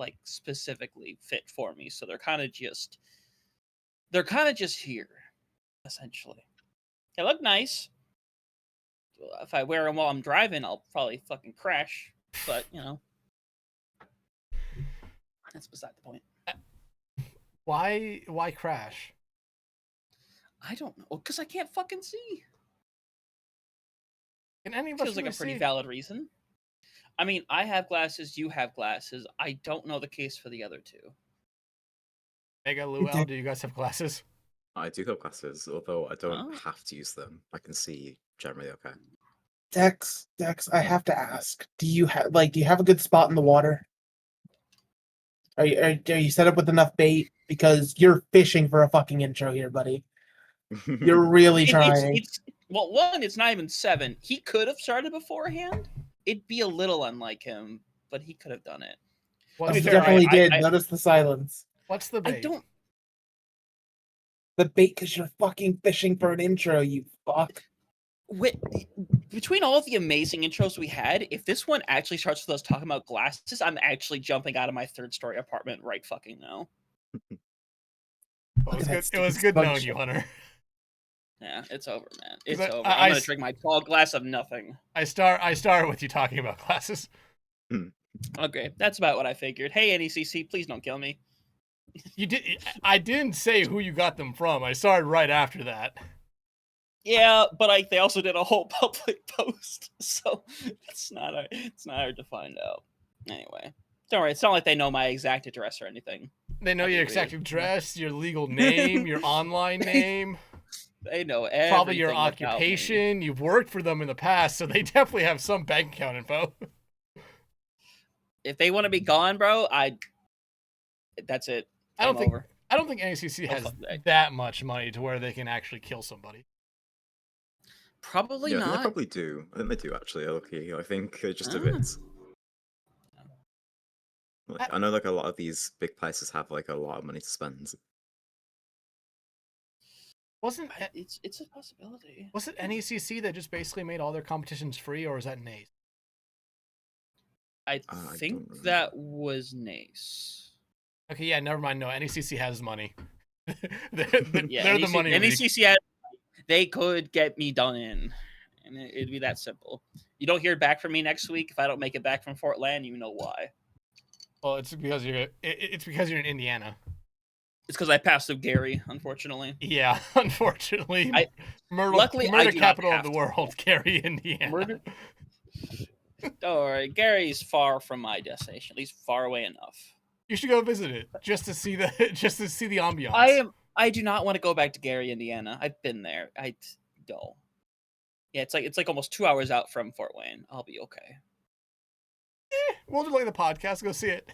like specifically fit for me. So they're kind of just here, essentially. They look nice. If I wear them while I'm driving, I'll probably fucking crash. But that's beside the point. Why crash? I don't know, because I can't fucking see. Can any of us Feels like really a pretty see? valid reason. I mean, I have glasses, you have glasses. I don't know the case for the other two. Mega Luau, do you guys have glasses? I do have glasses, although I don't Oh. have to use them. I can see generally okay. Dex, I have to ask: do you have a good spot in the water? Are you set up with enough bait? Because you're fishing for a fucking intro here, buddy. You're really trying. Well, one, it's not even 7. He could have started beforehand. It'd be a little unlike him, but he could have done it. He definitely did. Notice the silence. What's the bait? The bait, because you're fucking fishing for an intro, you fuck. Between all of the amazing intros we had, if this one actually starts with us talking about glasses, I'm actually jumping out of my 3rd-story apartment right fucking now. It was good knowing you, Hunter. Yeah, it's over, man. It's over. I'm gonna drink my tall glass of nothing. I started with you talking about glasses. Okay, that's about what I figured. Hey, NECC, please don't kill me. You did. I didn't say who you got them from. I started right after that. Yeah, but they also did a whole public post, so it's not hard to find out. Anyway, don't worry. It's not like they know my exact address or anything. They know your exact address, your legal name, your online name. They know everything. Probably your occupation. You've worked for them in the past, so they definitely have some bank account info. If they want to be gone, bro, that's it. I don't think NECC has that much money to where they can actually kill somebody. Probably not. They probably do. I think they do actually. Okay, I think just a bit. I know like a lot of these big places have like a lot of money to spend. It's a possibility. Was it NECC that just basically made all their competitions free, or is that NACE? I think that was NACE. Okay, yeah, never mind. No, NECC has money. they're the money. NECC they could get me done in, and it'd be that simple. You don't hear back from me next week if I don't make it back from Fort Land. You know why? Well, it's because you're in Indiana. It's because I passed through Gary, unfortunately. Yeah, unfortunately. Luckily, murder capital of the world, Gary, Indiana. Don't worry, Gary's far from my destination. At least far away enough. You should go visit it just to see the ambiance. I do not want to go back to Gary, Indiana. I've been there. I don't. Yeah, it's like almost 2 hours out from Fort Wayne. I'll be okay. We'll delay the podcast. Go see it.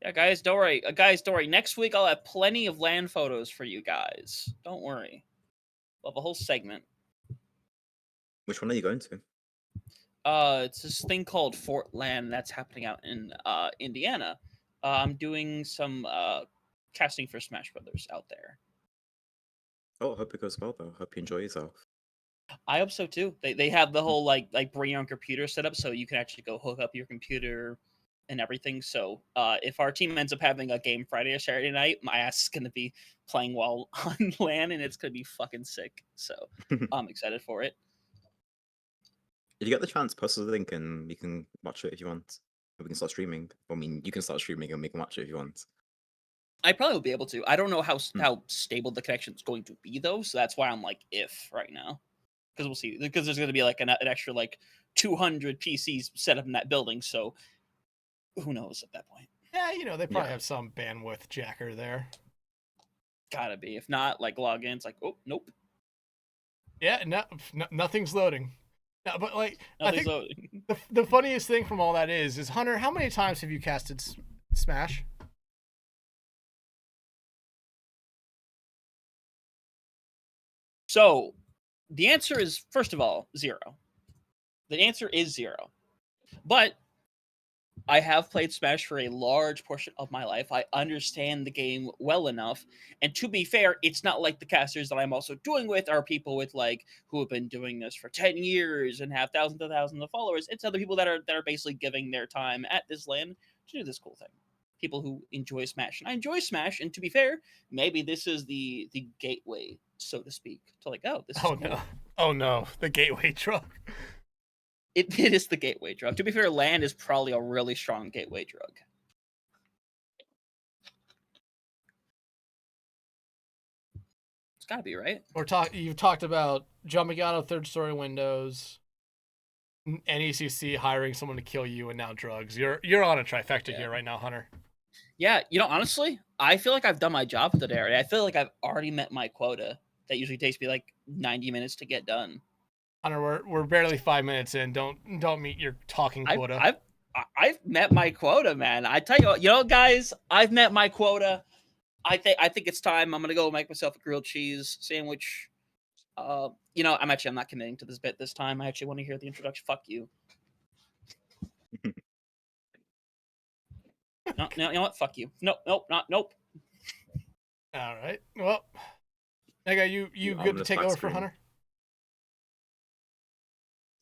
Yeah, guys, don't worry. Next week I'll have plenty of land photos for you guys. Don't worry. We'll have a whole segment. Which one are you going to? It's this thing called Fort Land that's happening out in Indiana. I'm doing some casting for Smash Brothers out there. Oh, I hope it goes well though. Hope you enjoy yourself. I hope so too. They have the whole like bring your own computer set up, so you can actually go hook up your computer and everything. So if our team ends up having a game Friday or Saturday night, my ass is gonna be playing while on LAN, and it's gonna be fucking sick. So I'm excited for it. If you get the chance, post the link and you can watch it if you want. We can start streaming. I mean, you can start streaming and we can watch it if you want. I probably will be able to. I don't know how stable the connection is going to be though, so that's why I'm like if right now, because we'll see. Because there's going to be like an extra like 200 PCs set up in that building, so who knows at that point. Yeah, they probably have some bandwidth jacker there. Gotta be. If not, like logins, like oh nope. Yeah, nothing's loading. No, but like nothing's I think the funniest thing from all that is Hunter, how many times have you casted Smash? So, the answer is, first of all, 0. The answer is 0. But I have played Smash for a large portion of my life. I understand the game well enough. And to be fair, it's not like the casters that I'm also doing with are people with like who have been doing this for 10 years and have thousands and thousands of followers. It's other people that are basically giving their time at this LAN do this cool thing. People who enjoy Smash, and I enjoy Smash. And to be fair, maybe this is the gateway, so to speak, to like, oh, this is cool. No, oh no, the gateway drug. It is the gateway drug. To be fair, land is probably a really strong gateway drug. It's gotta be, right? You've talked about jumping out of third story windows, NECC hiring someone to kill you, and now drugs. You're on a trifecta here right now, Hunter. Yeah, honestly, I feel like I've done my job for the day already. I feel like I've already met my quota. That usually takes me like 90 minutes to get done. Hunter, we're barely 5 minutes in. Don't meet your talking quota. I've met my quota, man. I tell you, guys, I've met my quota. I think it's time. I'm gonna go make myself a grilled cheese sandwich. I'm not committing to this bit this time. I actually want to hear the introduction. Fuck you. No, you know what? Fuck you. Nope. Nope. All right. Well, Mega, you good to take over for Hunter?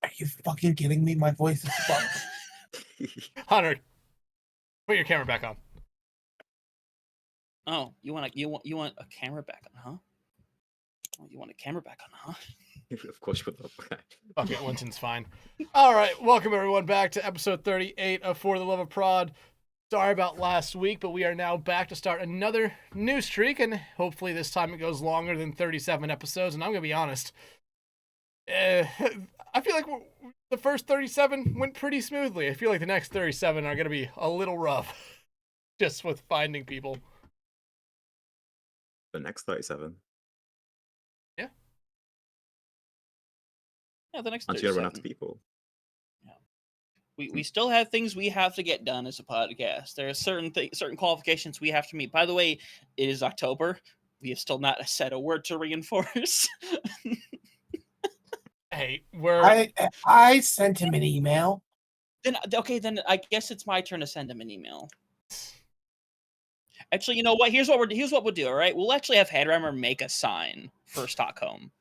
Are you fucking kidding me? My voice is fucked. Hunter, put your camera back on. Oh, you want a camera back on, huh? Oh, you want a camera back on, huh? Of course you would. Okay, Winston's fine. All right, welcome everyone back to episode 38 of For the Love of Prod. Sorry about last week, but we are now back to start another new streak, and hopefully this time it goes longer than 37 episodes. And I'm gonna be honest, I feel like the first 37 went pretty smoothly. I feel like the next 37 are gonna be a little rough, just with finding people. The next 37. Yeah. Yeah, the next 37. Until you run out of people. Yeah. We still have things we have to get done as a podcast. There are certain qualifications we have to meet. By the way, it is October. We have still not said a word to reinforce. Hey, I sent him an email. Then I guess it's my turn to send him an email. Actually, you know what? Here's what we'll do. All right, we'll actually have Headrammer make a sign for Stockholm.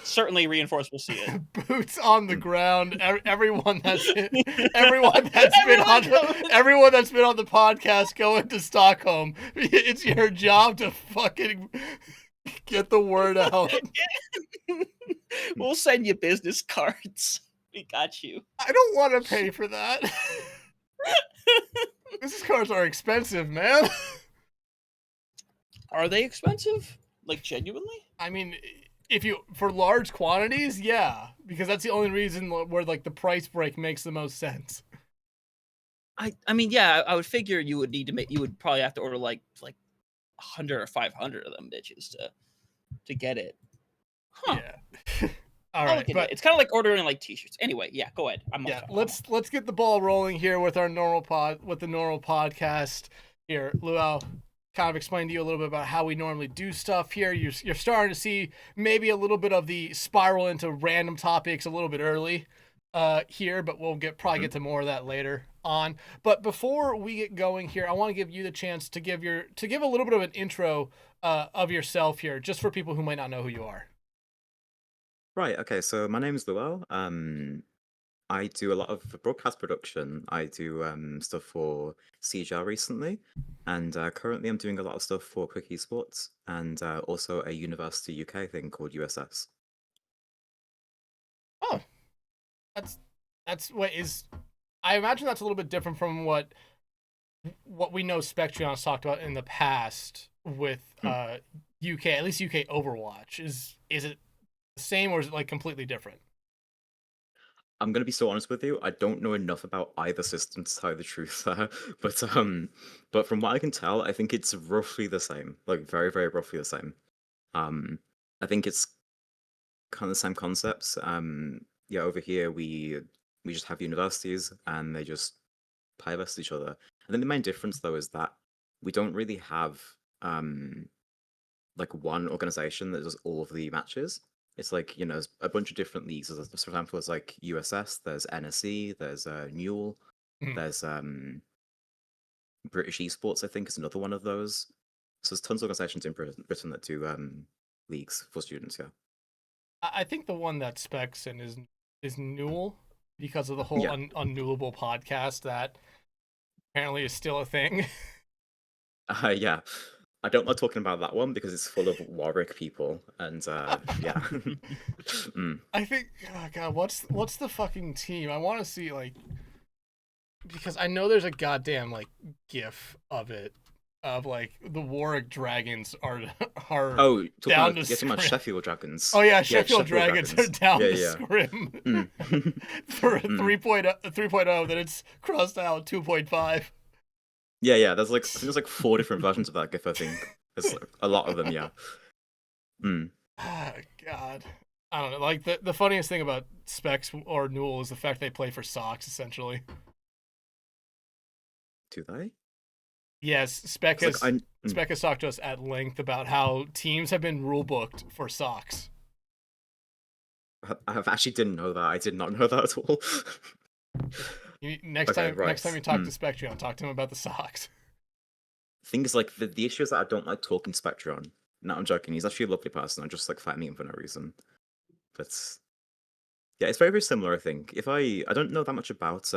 Certainly, Reinforce will see it. Boots on the ground. Everyone that's been on the podcast going to Stockholm. It's your job to fucking get the word out. We'll send you business cards. We got you. I don't want to pay for that. Business cards are expensive, man. Are they expensive? Like, genuinely? I mean, for large quantities, yeah, because that's the only reason where like the price break makes the most sense. I mean, yeah, I would figure you would probably have to order like 100 or 500 of them bitches to get it. Huh. Yeah. All right, but it's kind of like ordering like t-shirts. Anyway, yeah, go ahead. Let's get the ball rolling here with the normal podcast here. Luau, kind of explain to you a little bit about how we normally do stuff here. You're starting to see maybe a little bit of the spiral into random topics a little bit early here, but we'll probably get to more of that later on. But before we get going here, I want to give you the chance to give a little bit of an intro of yourself here, just for people who might not know who you are. Right, okay, so my name is Luau. I do a lot of broadcast production. I do stuff for CGR recently, and currently I'm doing a lot of stuff for Quick Esports, and also a University UK thing called USS. Oh, that's what is. I imagine that's a little bit different from what we know Spectrion's talked about in the past with UK, at least UK Overwatch. Is it the same or is it like completely different? I'm gonna be so honest with you. I don't know enough about either system to tell you the truth there, but from what I can tell, I think it's roughly the same, like very, very roughly the same. I think it's kind of the same concepts. Yeah, over here we just have universities and they just play against each other. I think the main difference though is that we don't really have like one organization that does all of the matches. It's like, there's a bunch of different leagues. For example, there's like USS, there's NSE, there's Newell, there's British Esports, I think, is another one of those. So there's tons of organizations in Britain that do leagues for students, yeah. I think the one that specs in is Newell, because of the whole Unknewable podcast that apparently is still a thing. Yeah. I don't like talking about that one because it's full of Warwick people, and yeah. I think, oh God, what's the fucking team? I want to see, like, because I know there's a goddamn like GIF of it, of like the Warwick Dragons are Oh, down to you're talking about scrim. Sheffield Dragons. Oh yeah, Yeah, Sheffield Dragons are down Yeah, to yeah. scrim Mm. for a Mm. 3.0, then it's crossed out 2.5. Yeah. I think there's like 4 different versions of that GIF. I think there's like, a lot of them. Yeah. Mm. Ah, God. I don't know. Like the funniest thing about Specs or Newell is the fact they play for Sox essentially. Do they? Yes, Spec 'Cause, like, has talked to us at length about how teams have been rule booked for Sox. I actually didn't know that. I did not know that at all. Next Okay, time, right. next time you talk to Spectron, talk to him about the Sox. Thing is, like, the issue is that I don't like talking to Spectron. No, I'm joking. He's actually a lovely person. I just like fighting him for no reason. But yeah, it's very, very similar. I think I don't know that much about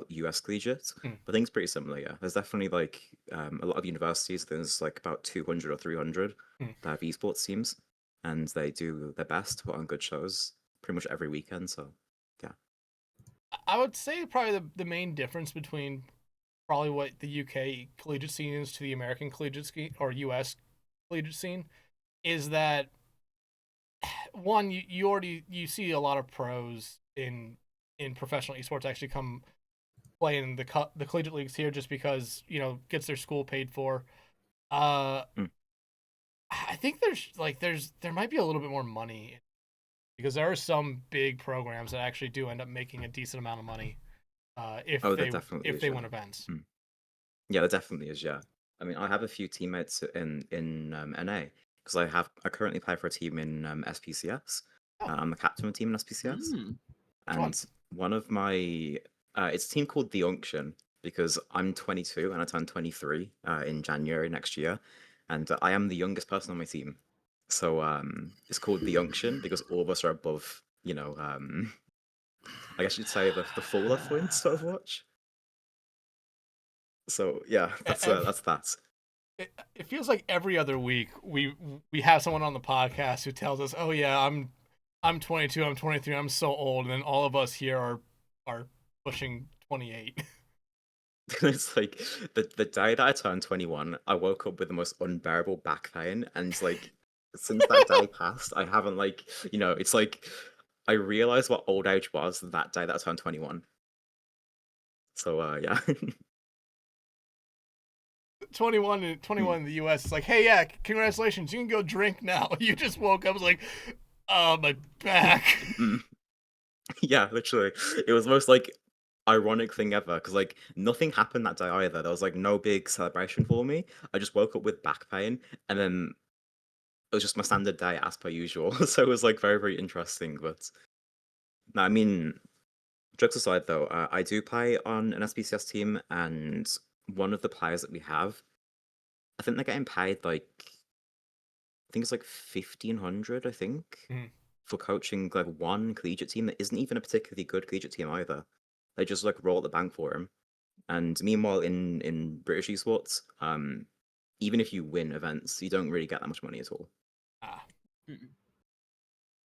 US collegiate, but I think it's pretty similar. Yeah, there's definitely like a lot of universities. There's like about 200 or 300 that have esports teams, and they do their best to put on good shows pretty much every weekend. So yeah, I would say probably the main difference between probably what the UK collegiate scene is to the American collegiate scene or US collegiate scene is that one, you see a lot of pros in professional esports actually come play in the collegiate leagues here just because, you know, gets their school paid for. Mm. I think there might be a little bit more money because there are some big programs that actually do end up making a decent amount of money if there definitely if is, they yeah. win events. Yeah, there definitely is. Yeah, I mean, I have a few teammates in NA because I currently play for a team in SPCS. Oh. I'm the captain of a team in SPCS. Which one? And one of my it's a team called The Unction because I'm 22 and I turn 23 in January next year, and I am the youngest person on my team. So it's called The Unction because all of us are above, I guess you'd say the full points to Overwatch. So yeah, that's that. It feels like every other week we have someone on the podcast who tells us, "Oh yeah, I'm 22, I'm 23, I'm so old," and then all of us here are pushing 28. It's like the day that I turned 21, I woke up with the most unbearable back pain, and like since that day passed, I haven't it's like I realized what old age was that day that I turned 21. So yeah. 21 in the US is like, "Hey, yeah, congratulations, you can go drink now." You just woke up, was like, "Oh, my back." Yeah, literally. It was the most like ironic thing ever because like nothing happened that day either. There was like no big celebration for me. I just woke up with back pain, and then it was just my standard day as per usual. So it was like very, very interesting. But no, I mean, jokes aside though, I do play on an SPCS team, and one of the players that we have, I think they're getting paid like I think it's like 1,500, I think, for coaching like one collegiate team that isn't even a particularly good collegiate team either. They just like roll at the bank for him. And meanwhile, in British esports, even if you win events, you don't really get that much money at all.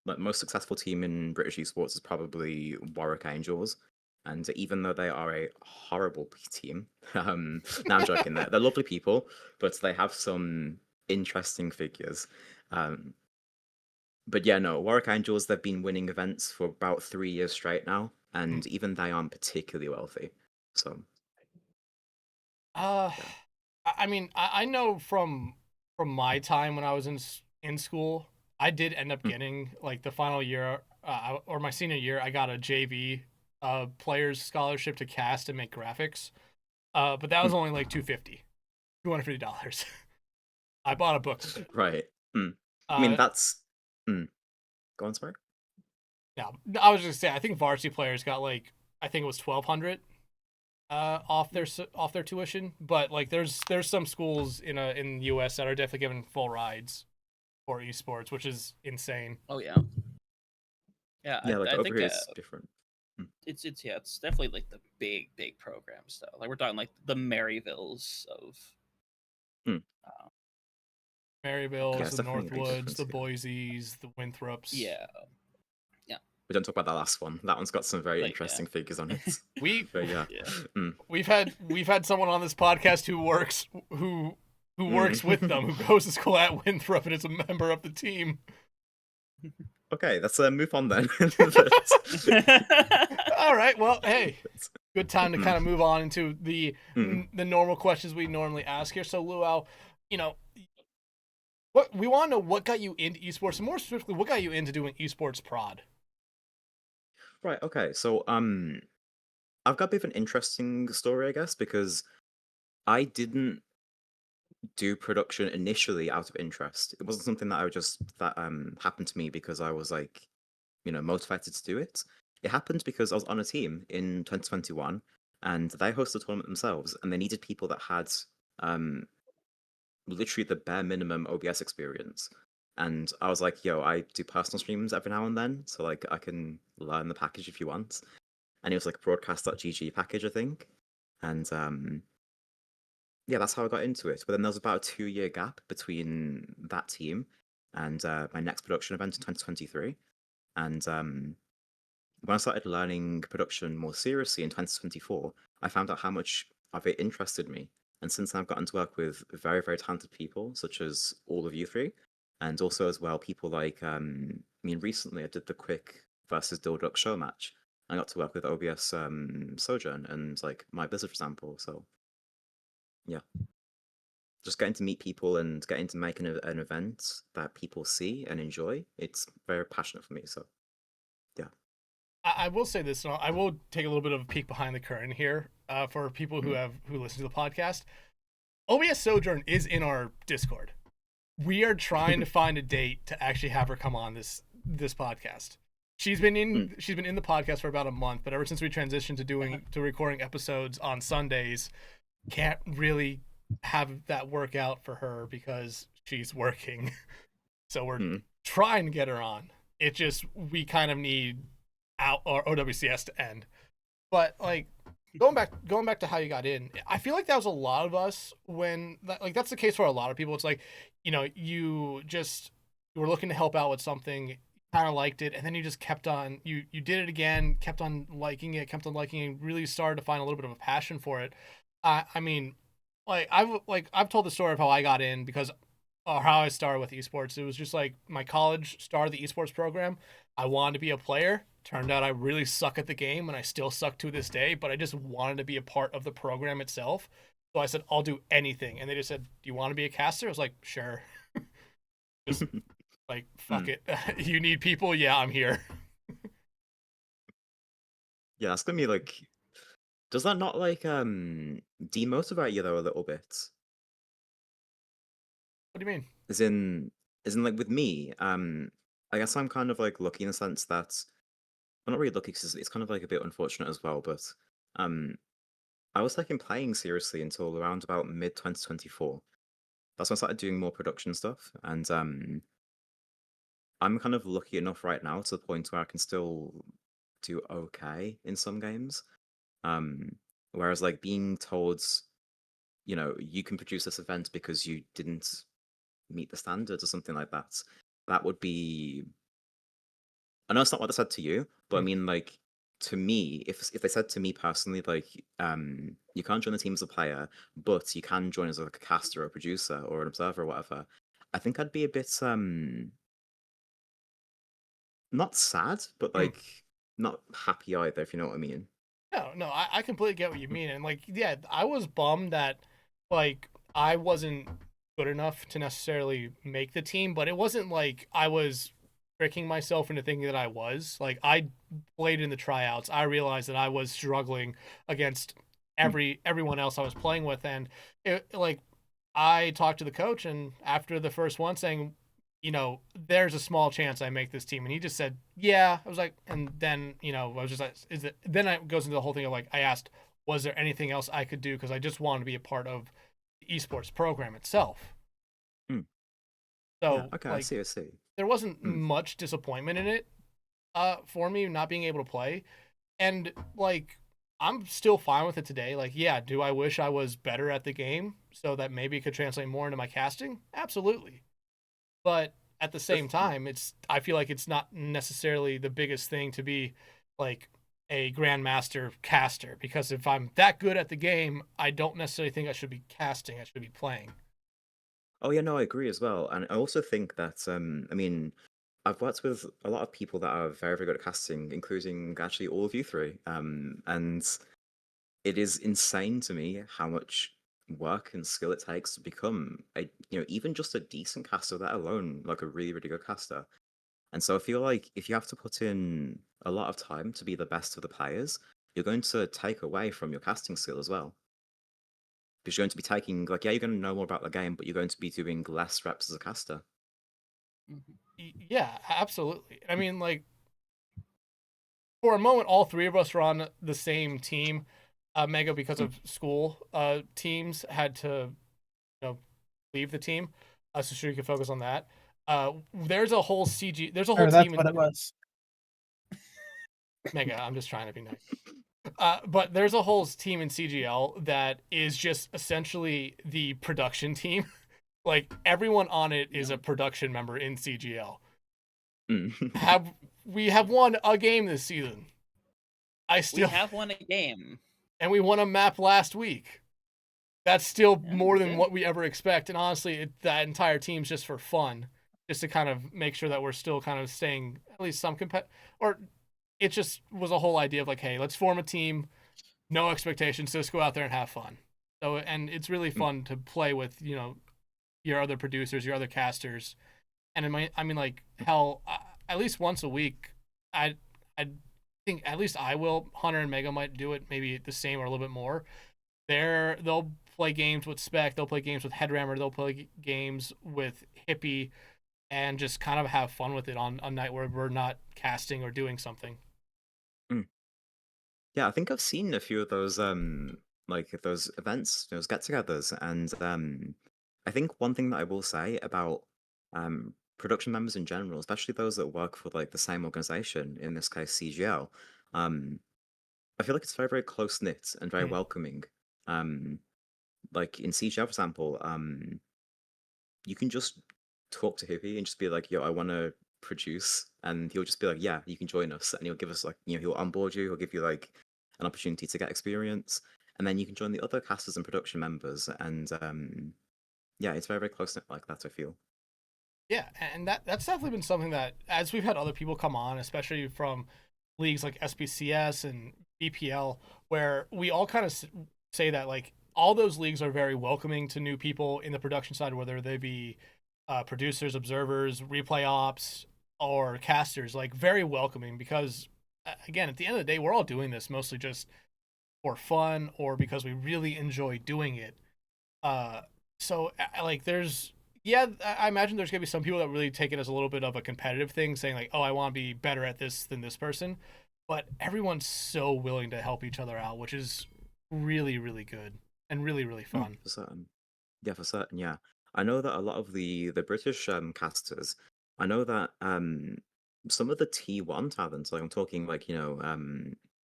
Like most successful team in British esports is probably Warwick Angels, and even though they are a horrible team, now I'm joking. They're lovely people, but they have some interesting figures. But yeah, no, Warwick Angels, they've been winning events for about 3 years straight now, and even they aren't particularly wealthy. So I mean, I know from my time when I was in school, I did end up getting like the final year or my senior year, I got a JV players scholarship to cast and make graphics. But that was only like $250. I bought a book. right. I mean, that's. Go on, sorry. Yeah, I was just saying. I think varsity players got like I think it was 1,200 off their tuition. But like, there's some schools in the U.S. that are definitely giving full rides for esports, which is insane. Oh yeah. Yeah, Yeah, like I over think here it's different. it's definitely like the big programs though. Like we're talking like the Maryvilles of Hmm. Maryvilles, Yeah, it's the definitely a big Northwoods, difference, the yeah. Boise's, the Winthrops. yeah. We don't talk about that last one. That one's got some very Like, interesting figures on it. We But yeah. Yeah. Mm. we've had someone on this podcast who works with them, who goes to school at Winthrop and is a member of the team. Okay, let's move on then. All right, well, hey, good time to Mm. kind of move on into the Mm. the normal questions we normally ask here. So, Luau, you know, what we want to know, what got you into esports, and more specifically, what got you into doing esports prod? Right, okay. So I've got a bit of an interesting story, I guess, because I didn't do production initially out of interest. It wasn't something that that happened to me because I was like, motivated to do it. It happened because I was on a team in 2021 and they hosted a tournament themselves and they needed people that had um literally the bare minimum OBS experience. And I was like, yo, I do personal streams every now and then, so like I can learn the package if you want. And it was like a broadcast.gg package, I think. And yeah, that's how I got into it. But then there was about a 2-year gap between that team and my next production event in 2023. And when I started learning production more seriously in 2024, I found out how much of it interested me. And since then, I've gotten to work with very, very talented people, such as all of you three, and also as well people like, recently I did the Quick versus Dhillducks show match. I got to work with OBS Sojourn and like my Blizzard, for example. So yeah, just getting to meet people and getting to make an event that people see and enjoy. It's very passionate for me. So yeah. I will say this, and I will take a little bit of a peek behind the curtain here for people who listen to the podcast. OBS Sojourn is in our Discord. We are trying to find a date to actually have her come on this podcast. She's been in the podcast for about a month, but ever since we transitioned to recording episodes on Sundays, can't really have that work out for her because she's working. So we're trying to get her on. It just, we kind of need our OWCS to end. But like going back to how you got in, I feel like that was a lot of us when that's the case for a lot of people. It's like, you were looking to help out with something, kind of liked it, and then you just kept on, you did it again, kept on liking it, really started to find a little bit of a passion for it. I mean, I've told the story of how I got in because, or how I started with esports. It was just like my college started the esports program. I wanted to be a player. Turned out I really suck at the game, and I still suck to this day, but I just wanted to be a part of the program itself. So I said, I'll do anything. And they just said, do you want to be a caster? I was like, sure. Just like, fuck it. You need people? Yeah, I'm here. Yeah, that's gonna be like. Does that not like demotivate you though a little bit? What do you mean? As in, like with me, I guess I'm kind of like lucky in the sense that, well, not really lucky because it's kind of like a bit unfortunate as well. But um, I was like in playing seriously until around about mid 2024. That's when I started doing more production stuff, and I'm kind of lucky enough right now to the point where I can still do okay in some games. Um, whereas like being told, you can produce this event because you didn't meet the standards or something like that, that would be. I know it's not what they said to you, but I mean, like, to me, if they said to me personally, like, you can't join the team as a player, but you can join as like a caster or a producer or an observer or whatever, I think I'd be a bit not sad, but like not happy either, if you know what I mean. No, I completely get what you mean. And like, yeah, I was bummed that like I wasn't good enough to necessarily make the team, but it wasn't like I was tricking myself into thinking that I was. Like, I played in the tryouts. I realized that I was struggling against everyone else I was playing with, and like I talked to the coach, and after the first one, saying, there's a small chance I make this team. And he just said, yeah. I was like, and then, I was just like, then it goes into the whole thing of like, I asked, was there anything else I could do? Because I just wanted to be a part of the esports program itself. Mm. So, Yeah, okay, like, I see. there wasn't much disappointment in it for me not being able to play. And like, I'm still fine with it today. Like, yeah, do I wish I was better at the game so that maybe it could translate more into my casting? Absolutely. But at the same time, I feel like it's not necessarily the biggest thing to be like a grandmaster caster, because if I'm that good at the game, I don't necessarily think I should be casting. I should be playing. Oh yeah, no, I agree as well, and I also think that I mean, I've worked with a lot of people that are very, very good at casting, including actually all of you three. And it is insane to me how much work and skill it takes to become a, even just a decent caster, let alone like a really, really good caster. And so I feel like if you have to put in a lot of time to be the best of the players, you're going to take away from your casting skill as well. Because you're going to be taking, like, yeah, you're going to know more about the game, but you're going to be doing less reps as a caster. Yeah, absolutely. I mean, like, for a moment, all three of us were on the same team. Mega, because of school teams, had to leave the team, so sure you can focus on that. There's a whole CG. There's a whole That's team what in it was. Mega. I'm just trying to be nice. But there's a whole team in CGL that is just essentially the production team. Like, everyone on it is a production member in CGL. We have won a game this season. We have won a game. And we won a map last week. That's still more than good. what we ever expect. And honestly, that entire team's just for fun, just to kind of make sure that we're still kind of staying at least some or it just was a whole idea of like, hey, let's form a team, no expectations, just go out there and have fun. So, and it's really fun to play with, your other producers, your other casters. And I mean, like, hell, at least once a week, I think at least I will. Hunter and Mega might do it, maybe the same or a little bit more. They'll play games with Spec, they'll play games with Headrammer, they'll play games with Hippie, and just kind of have fun with it on a night where we're not casting or doing something. Yeah, I think I've seen a few of those like those events, those get-togethers, and I think one thing that I will say about production members in general, especially those that work for like the same organization, in this case CGL, I feel like it's very, very close-knit and very welcoming. Like in CGL, for example, you can just talk to Hippie and just be like, yo, I want to produce, and he'll just be like, yeah, you can join us, and he'll give us like, he'll onboard you, he'll give you like an opportunity to get experience, and then you can join the other casters and production members, and yeah, it's very, very close knit like that, I feel. Yeah, and that's definitely been something that, as we've had other people come on, especially from leagues like SPCS and BPL, where we all kind of say that like all those leagues are very welcoming to new people in the production side, whether they be producers, observers, replay ops, or casters. Like, very welcoming, because again, at the end of the day, we're all doing this mostly just for fun or because we really enjoy doing it. So like, I imagine there's gonna be some people that really take it as a little bit of a competitive thing, saying like, oh, I want to be better at this than this person. But everyone's so willing to help each other out, which is really, really good and really, really fun. For certain. Yeah, for certain, yeah. I know that a lot of the British casters, I know that some of the T1 talents, like I'm talking like,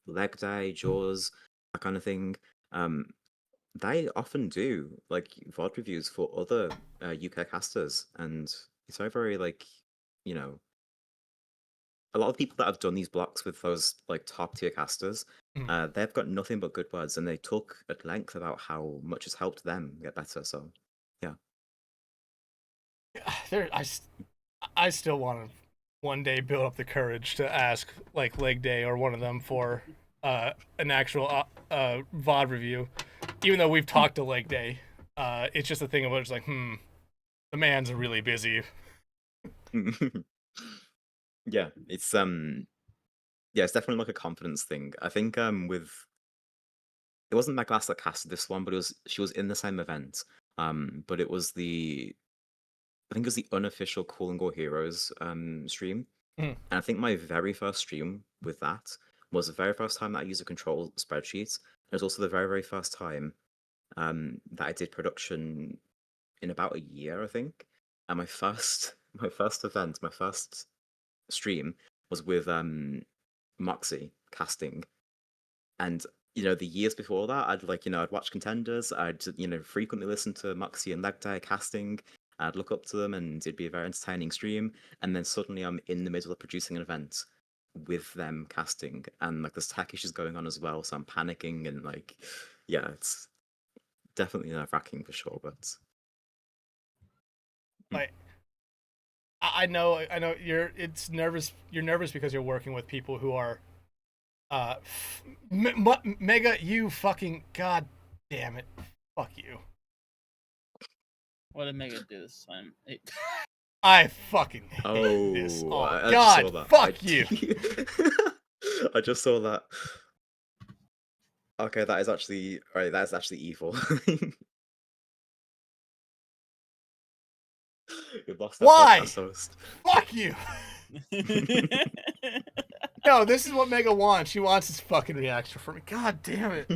Leg Day, Jaws, that kind of thing, um, they often do like VOD reviews for other UK casters, and it's very, very like, you know, a lot of people that have done these blocks with those like top tier casters, they've got nothing but good words, and they talk at length about how much it's helped them get better. So, yeah. There, I still want to one day build up the courage to ask like Leg Day or one of them for an actual VOD review, even though we've talked to Leg Day. It's just a thing of it's like, the man's really busy. Yeah, it's yeah, it's definitely like a confidence thing. I think with it wasn't Megalass that casted this one, but she was in the same event. But it was I think it was the unofficial Cool and Go Heroes stream. And I think my very first stream with that was the very first time that I used a control spreadsheet. It was also the very, very first time that I did production in about a year, I think. And my first event, my first stream was with Moxie casting. And the years before that, I'd watch contenders. I'd frequently listen to Moxie and Legday casting. I'd look up to them, and it'd be a very entertaining stream. And then suddenly, I'm in the middle of producing an event with them casting, and like there's tech issues going on as well, so I'm panicking, and yeah, it's definitely nerve-wracking for sure. But Like, I know you're nervous because you're working with people who are Mega, you fucking god damn it, fuck you. What did Mega do this time? I fucking hate this. Oh I just god, saw that. fuck you. I just saw that. Okay, that is actually right. That is actually evil. We've lost our Why? podcast host. Fuck you. No, this is what Mega wants. She wants this fucking reaction from me. God damn it.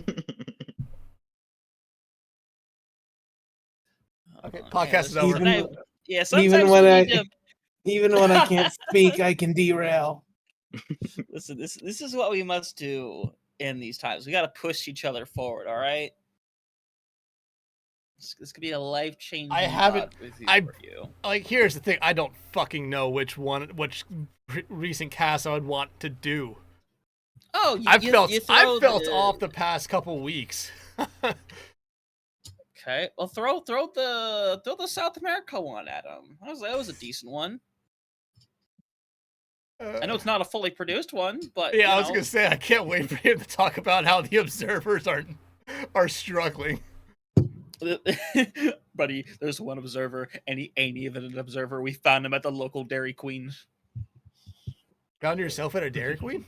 Okay, podcast is over. Even when I can't speak, I can derail. Listen, this is what we must do in these times. We got to push each other forward. All right. This could be a life-changing. I haven't. For you. Like, here's the thing. I don't fucking know which recent cast I would want to do. Oh, I've felt off the past couple weeks. Okay, well, throw the South America one at him. That was a decent one. I know it's not a fully produced one, but yeah, I was gonna say I can't wait for him to talk about how the observers are struggling. Buddy, there's one observer, and he ain't even an observer. We found him at the local Dairy Queen. Found yourself at a Dairy Queen?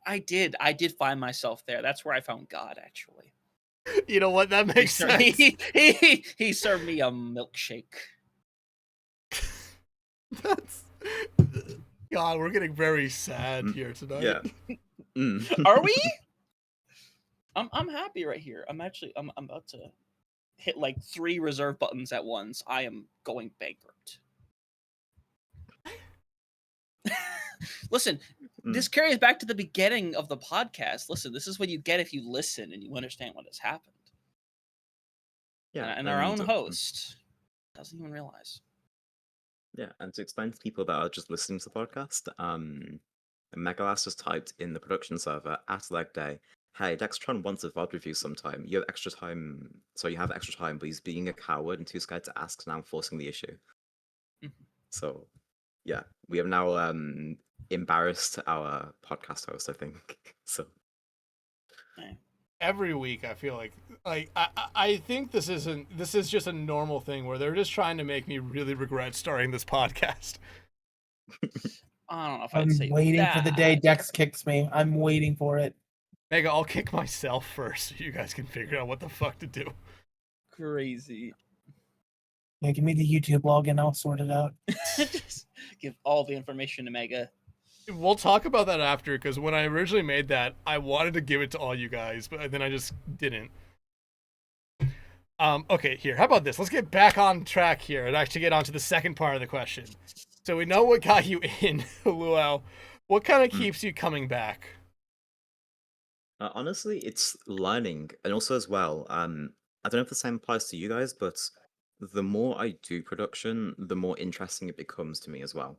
I did find myself there. That's where I found God, actually. You know what? That makes sense. He served me a milkshake. That's God. We're getting very sad here tonight. Yeah. Are we? I'm happy right here. I'm about to hit like 3 reserve buttons at once. I am going bankrupt. Listen, this carries back to the beginning of the podcast. Listen, this is what you get if you listen and you understand what has happened. Yeah, and our own host doesn't even realize. Yeah, and to explain to people that are just listening to the podcast, Megalass just typed in the production server at leg day, hey, Dexatron wants a VOD review sometime. You have extra time, but he's being a coward and too scared to ask, so now I'm forcing the issue. So, yeah, we have now embarrassed our podcast host, I think. So every week I feel like I think this is just a normal thing where they're just trying to make me really regret starting this podcast. I don't know if I'm I'd say waiting for the day Dex kicks me. I'm waiting for it. Mega, I'll kick myself first so you guys can figure out what the fuck to do. Crazy. Yeah, give me the YouTube login. I'll sort it out. Just give all the information to Mega. We'll talk about that after, because when I originally made that, I wanted to give it to all you guys, but then I just didn't. Okay, here. How about this? Let's get back on track here and actually get on to the second part of the question. So we know what got you in, Luau. What kind of keeps you coming back? Honestly, it's learning, and also as well, I don't know if the same applies to you guys, but the more I do production, the more interesting it becomes to me as well.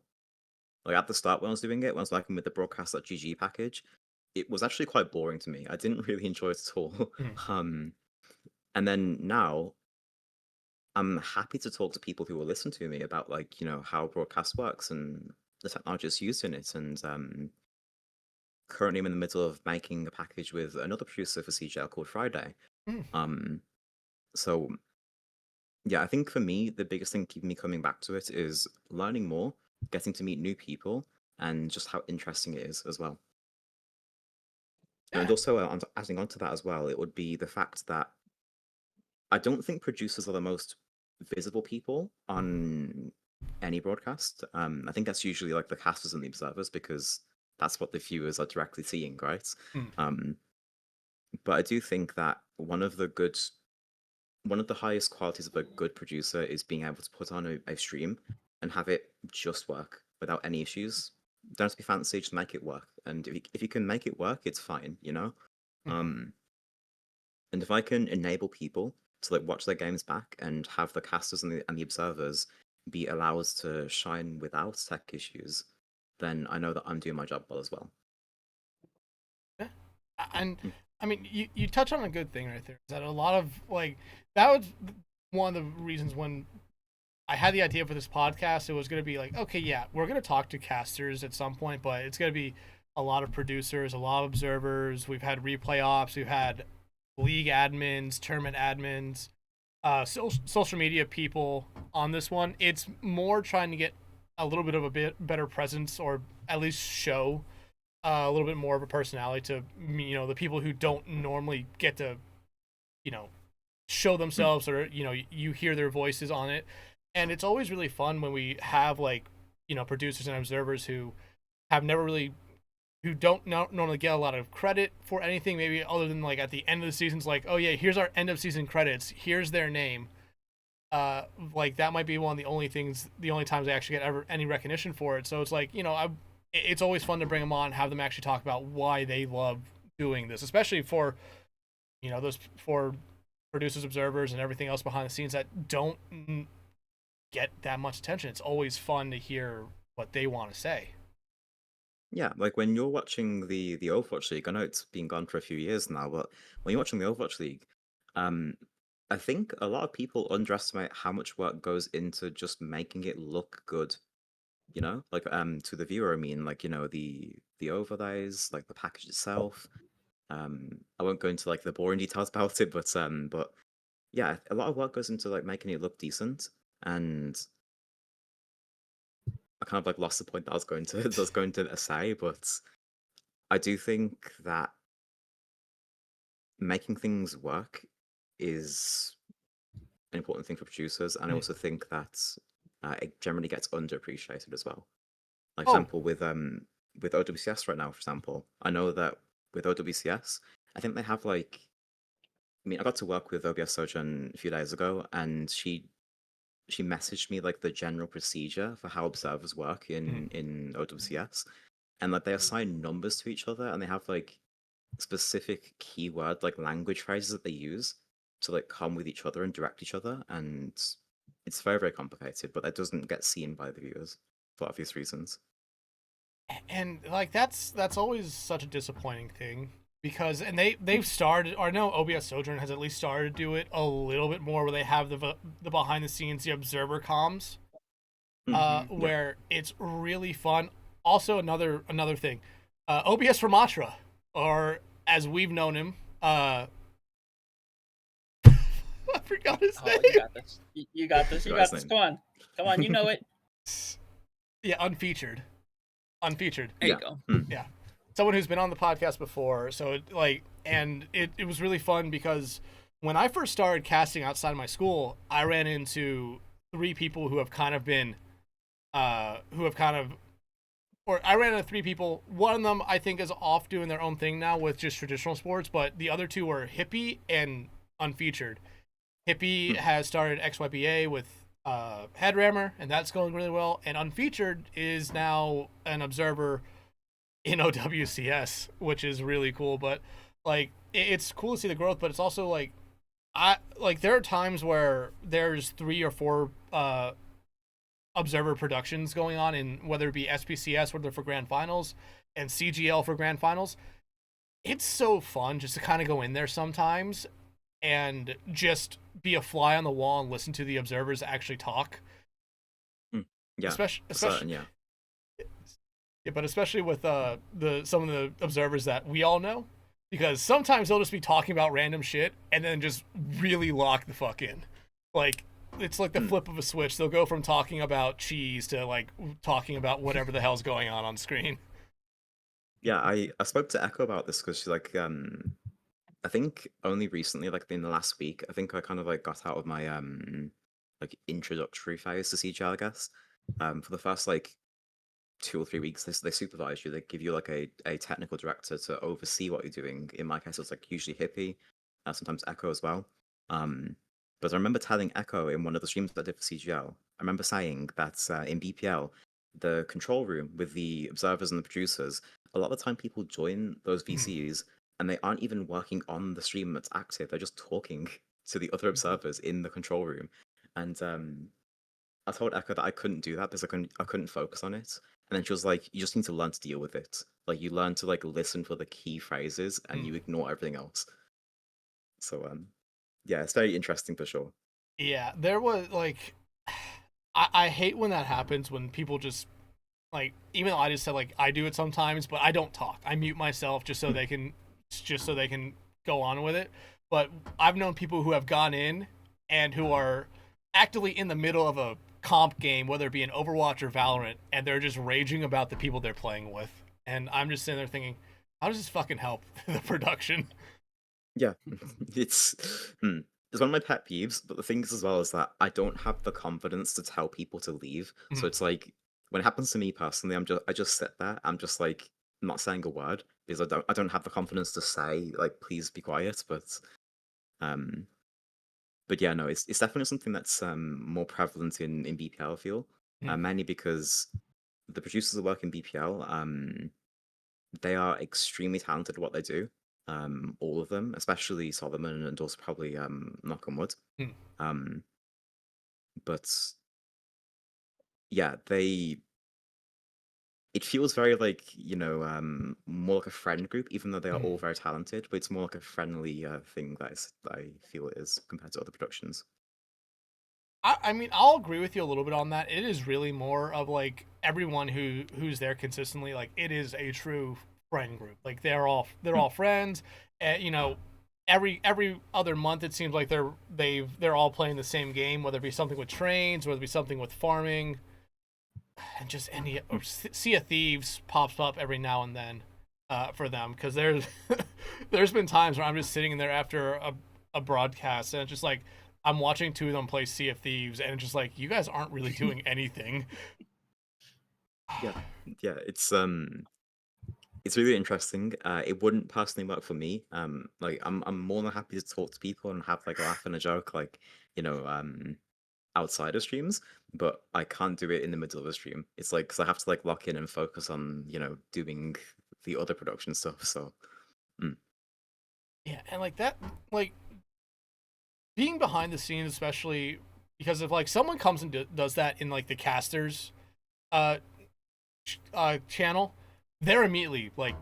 Like at the start when I was doing it, when I was working with the broadcast.gg package, it was actually quite boring to me. I didn't really enjoy it at all. And then now, I'm happy to talk to people who will listen to me about how broadcast works and the technology that's used in it. And currently, I'm in the middle of making a package with another producer for CGL called Friday. So yeah, I think for me, the biggest thing keeping me coming back to it is learning more, getting to meet new people, and just how interesting it is as well. And also, adding on to that as well, it would be the fact that I don't think producers are the most visible people on any broadcast. I think that's usually like the casters and the observers, because that's what the viewers are directly seeing, right? But I do think that one of the highest qualities of a good producer is being able to put on a stream and have it just work without any issues. Don't have to be fancy, just make it work. And if you can make it work, it's fine, And if I can enable people to like watch their games back and have the casters and the observers be allowed to shine without tech issues, then I know that I'm doing my job well as well. Yeah. And Mm. I mean, you touch on a good thing right there. Is that a lot of like that was one of the reasons when I had the idea for this podcast. It was going to be like, okay, yeah, we're going to talk to casters at some point, but it's going to be a lot of producers, a lot of observers. We've had replay ops, we've had league admins, tournament admins, social media people on this one. It's more trying to get a little bit of a bit better presence, or at least show a little bit more of a personality to the people who don't normally get to show themselves, or you hear their voices on it. And it's always really fun when we have like producers and observers who have never really who don't normally get a lot of credit for anything, maybe other than like at the end of the season's like, oh yeah, here's our end of season credits, here's their name. Like that might be one of the only times I actually get ever any recognition for it. So it's like, it's always fun to bring them on, have them actually talk about why they love doing this, especially for those for producers, observers, and everything else behind the scenes that don't get that much attention. It's always fun to hear what they want to say. Yeah, like when you're watching the Overwatch League, I know it's been gone for a few years now, but when you're watching the Overwatch League, um, I think a lot of people underestimate how much work goes into just making it look good. Like to the viewer, I mean, like the overlays, like the package itself. I won't go into like the boring details about it, but yeah, a lot of work goes into like making it look decent, and I kind of like lost the point that I was going to say, but I do think that making things work is an important thing for producers, and I also think that it generally gets underappreciated as well. Like Oh, example with OWCS right now, for example, I know that with OWCS, I think they have like, I mean, I got to work with OBS Sojourn a few days ago, and she messaged me like the general procedure for how observers work in OWCS, and like they assign numbers to each other, and they have like specific keyword like language phrases that they use to like come with each other and direct each other, and it's very very complicated, but that doesn't get seen by the viewers for obvious reasons. and like that's always such a disappointing thing, because they've started, or no, OBS Sojourn has at least started to do it a little bit more, where they have the behind the scenes, the observer comms, Yeah. where it's really fun. Also, another thing, OBS for Matra, or as we've known him, I forgot his Oh, name. you got this. You got this. You Got got his this. name. Come on. You know it. Yeah, unfeatured. There Yeah. you go. Yeah, someone who's been on the podcast before. So it was really fun, because when I first started casting outside of my school, I ran into three people who have kind of been, or I ran into three people. One of them I think is off doing their own thing now with just traditional sports, but the other two were Hippie and Unfeatured. Hippie has started XYBA with Headrammer, and that's going really well. And Unfeatured is now an observer in OWCS, which is really cool. But like, it's cool to see the growth, but it's also like, there are times where there's 3 or 4 observer productions going on, in whether it be SPCS, whether for grand finals, and CGL for grand finals. It's so fun just to kind of go in there sometimes and just be a fly on the wall and listen to the observers actually talk. Yeah, especially, for certain, yeah. yeah, but especially with some of the observers that we all know, because sometimes they'll just be talking about random shit and then just really lock the fuck in. Like, it's like the flip of a switch. They'll go from talking about cheese to like talking about whatever the hell's going on screen. Yeah, I spoke to Echo about this because she's like, I think only recently, like in the last week, I think I kind of like got out of my like introductory phase to CGL, I guess. For the first like 2 or 3 weeks, they supervise you. They give you like a technical director to oversee what you're doing. In my case, it's like usually Hippie, sometimes Echo as well. But I remember telling Echo in one of the streams that I did for CGL, I remember saying that in BPL, the control room with the observers and the producers, a lot of the time people join those VCs and they aren't even working on the stream that's active. They're just talking to the other observers in the control room. And I told Echo that I couldn't do that because I couldn't focus on it. And then she was like, "You just need to learn to deal with it. Like you learn to like listen for the key phrases, and you ignore everything else." So yeah, it's very interesting for sure. Yeah, there was like, I hate when that happens when people just like, even though I just said like I do it sometimes, but I don't talk. I mute myself just so they can go on with it. But I've known people who have gone in and who are actively in the middle of a comp game, whether it be an Overwatch or Valorant, and they're just raging about the people they're playing with. And I'm just sitting there thinking, how does this fucking help the production? Yeah, it's it's one of my pet peeves. But the thing is, as well, is that I don't have the confidence to tell people to leave. So it's like when it happens to me personally, I just sit there. I'm just like not saying a word because I don't have the confidence to say like please be quiet. Um, but yeah, no, it's definitely something that's more prevalent in BPL. I feel mainly because the producers that work in BPL, they are extremely talented at what they do. All of them, especially Solomon and also probably Knock on Wood. Um, but yeah, it feels very like, more like a friend group, even though they are all very talented, but it's more like a friendly thing that I feel it is compared to other productions. I mean, I'll agree with you a little bit on that. It is really more of like everyone who's there consistently. Like it is a true friend group. Like they're all friends. You know, every other month it seems like they're all playing the same game, whether it be something with trains, whether it be something with farming, and just any Sea of Thieves pops up every now and then for them because there's been times where I'm just sitting there after a broadcast and it's just like I'm watching two of them play Sea of Thieves and it's just like you guys aren't really doing anything. Yeah, yeah, it's really interesting. It wouldn't personally work for me. Like I'm more than happy to talk to people and have like a laugh and a joke, like outside of streams, but I can't do it in the middle of a stream. It's like because I have to like lock in and focus on doing the other production stuff. So Yeah, and like that, like being behind the scenes, especially because if like someone comes and does that in like the casters uh channel, they're immediately like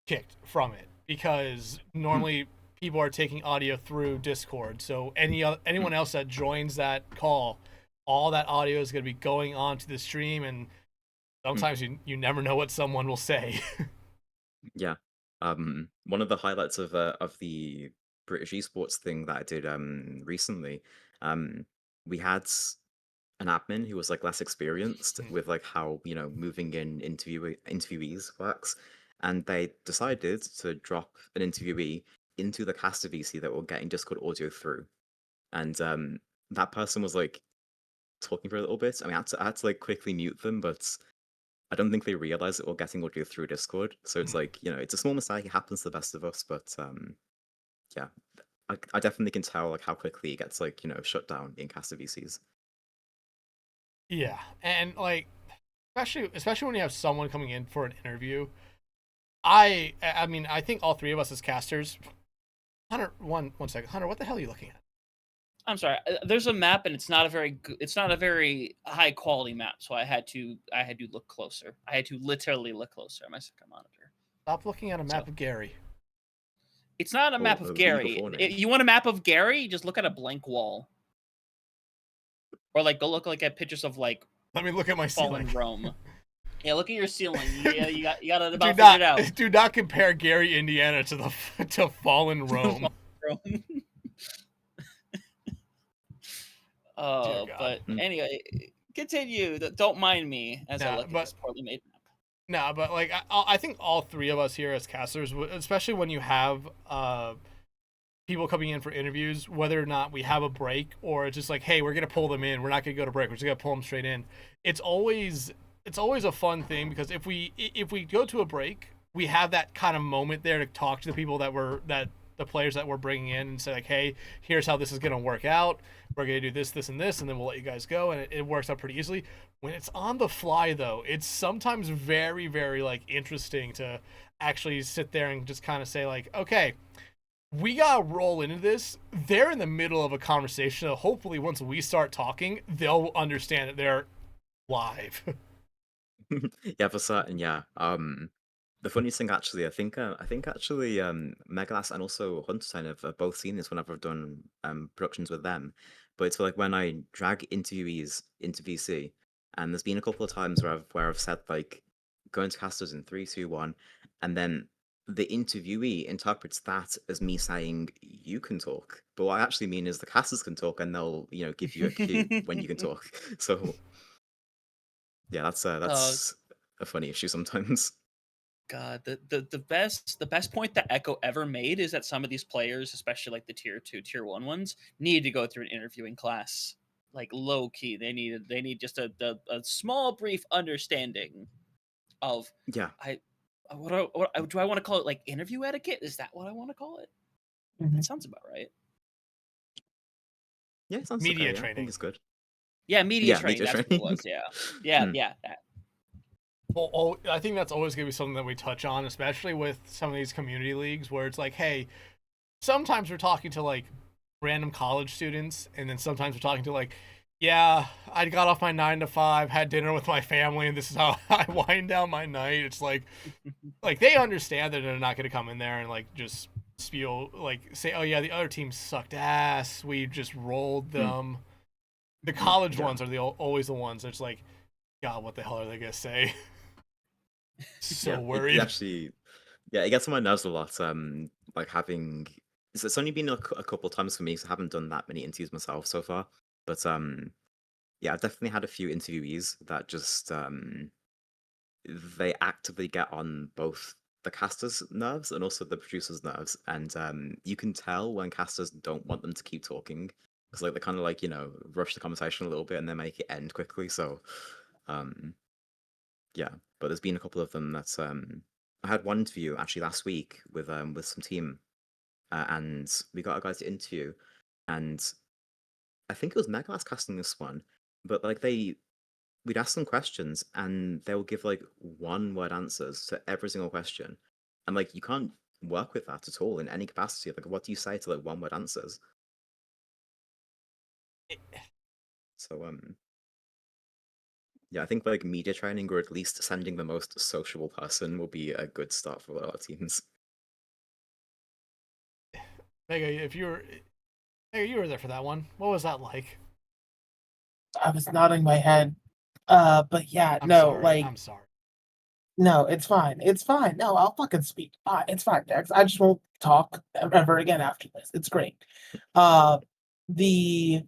kicked from it because normally people are taking audio through Discord. So anyone else that joins that call, all that audio is going to be going on to the stream, and sometimes you never know what someone will say. yeah, one of the highlights of the British esports thing that I did recently, we had an admin who was like less experienced with like how moving in interviewees works, and they decided to drop an interviewee into the caster VC that were getting Discord audio through, and that person was like talking for a little bit. I mean, I had to like quickly mute them, but I don't think they realized that we're getting audio through Discord. So it's like it's a small mistake. It happens to the best of us, but yeah, I definitely can tell like how quickly it gets like shut down in caster VCs. Yeah, and like especially when you have someone coming in for an interview. I mean, I think all three of us as casters. Hunter, one second. Hunter, what the hell are you looking at? I'm sorry. There's a map, and it's not a very high quality map. So I had to look closer. I had to literally look closer at my second monitor. Stop looking at a map of Gary. It's not a map of Gary. You want a map of Gary? Just look at a blank wall, or like go look like at pictures of like. Let me look at my fallen ceiling. Rome. Yeah, look at your ceiling. Yeah, you got it about figured out. Do not compare Gary, Indiana to fallen Rome. But anyway, continue. Don't mind me as I look at this poorly made map. No, but like I think all three of us here as casters, especially when you have people coming in for interviews, whether or not we have a break or it's just like, hey, we're gonna pull them in. We're not gonna go to break. We're just gonna pull them straight in. It's always a fun thing because if we go to a break, we have that kind of moment there to talk to the people the players that we're bringing in and say like, hey, here's how this is gonna work out. We're gonna do this, this, and this, and then we'll let you guys go, and it works out pretty easily. When it's on the fly, though, it's sometimes very, very like interesting to actually sit there and just kind of say like, okay, we gotta roll into this. They're in the middle of a conversation. So hopefully, once we start talking, they'll understand that they're live. Yeah, for certain. Yeah. The funniest thing actually, I think actually, Megalass and also Huntertain have both seen this whenever I've done productions with them. But it's like when I drag interviewees into VC, and there's been a couple of times where I've said like, go into casters in 3, 2, 1, and then the interviewee interprets that as me saying you can talk. But what I actually mean is the casters can talk, and they'll give you a cue when you can talk. So yeah, Uh, that's a funny issue sometimes. God, the best point that Echo ever made is that some of these players, especially like the tier 2, tier 1 ones, need to go through an interviewing class. Like low key, they need just a small brief understanding of Yeah, I what do I want to call it, like interview etiquette? Is that what I want to call it? Mhm. That sounds about right. yeah, sounds Media okay. Yeah, I think training. it's good. Yeah, media Yeah, training. media That's what it training. was. Yeah, yeah, Mm, yeah. That. Well, I think that's always gonna be something that we touch on, especially with some of these community leagues where it's like, hey, sometimes we're talking to like random college students, and then sometimes we're talking to like, yeah, I got off my 9 to 5, had dinner with my family, and this is how I wind down my night. It's like they understand that they're not gonna come in there and like just spiel like say, oh yeah, the other team sucked ass, we just rolled mm, them. The college yeah. ones are always the ones that's like, God, what the hell are they gonna say? So Yeah, it worried. actually, yeah, it gets on my nerves a lot. Like having, it's only been a couple of times for me, so I haven't done that many interviews myself so far. But yeah, I've definitely had a few interviewees that just they actively get on both the casters' nerves and also the producers' nerves, and you can tell when casters don't want them to keep talking because like they kind of like rush the conversation a little bit and then make it end quickly. So um yeah, but there's been a couple of them that's I had one interview actually last week with some team, and we got a guy to interview, and I think it was Megalass casting this one, but like we'd ask them questions and they'll give like one word answers to every single question, and like you can't work with that at all in any capacity. Like, what do you say to like one word answers? So yeah, I think like media training or at least sending the most sociable person will be a good start for a lot of teams. Mega, if you were Mega, you were there for that one. What was that like? I was nodding my head. But yeah, I'm no, sorry. like, I'm sorry. no, it's fine. It's fine. No, I'll fucking speak. It's fine, Dex. I just won't talk ever again after this. It's great. Uh, the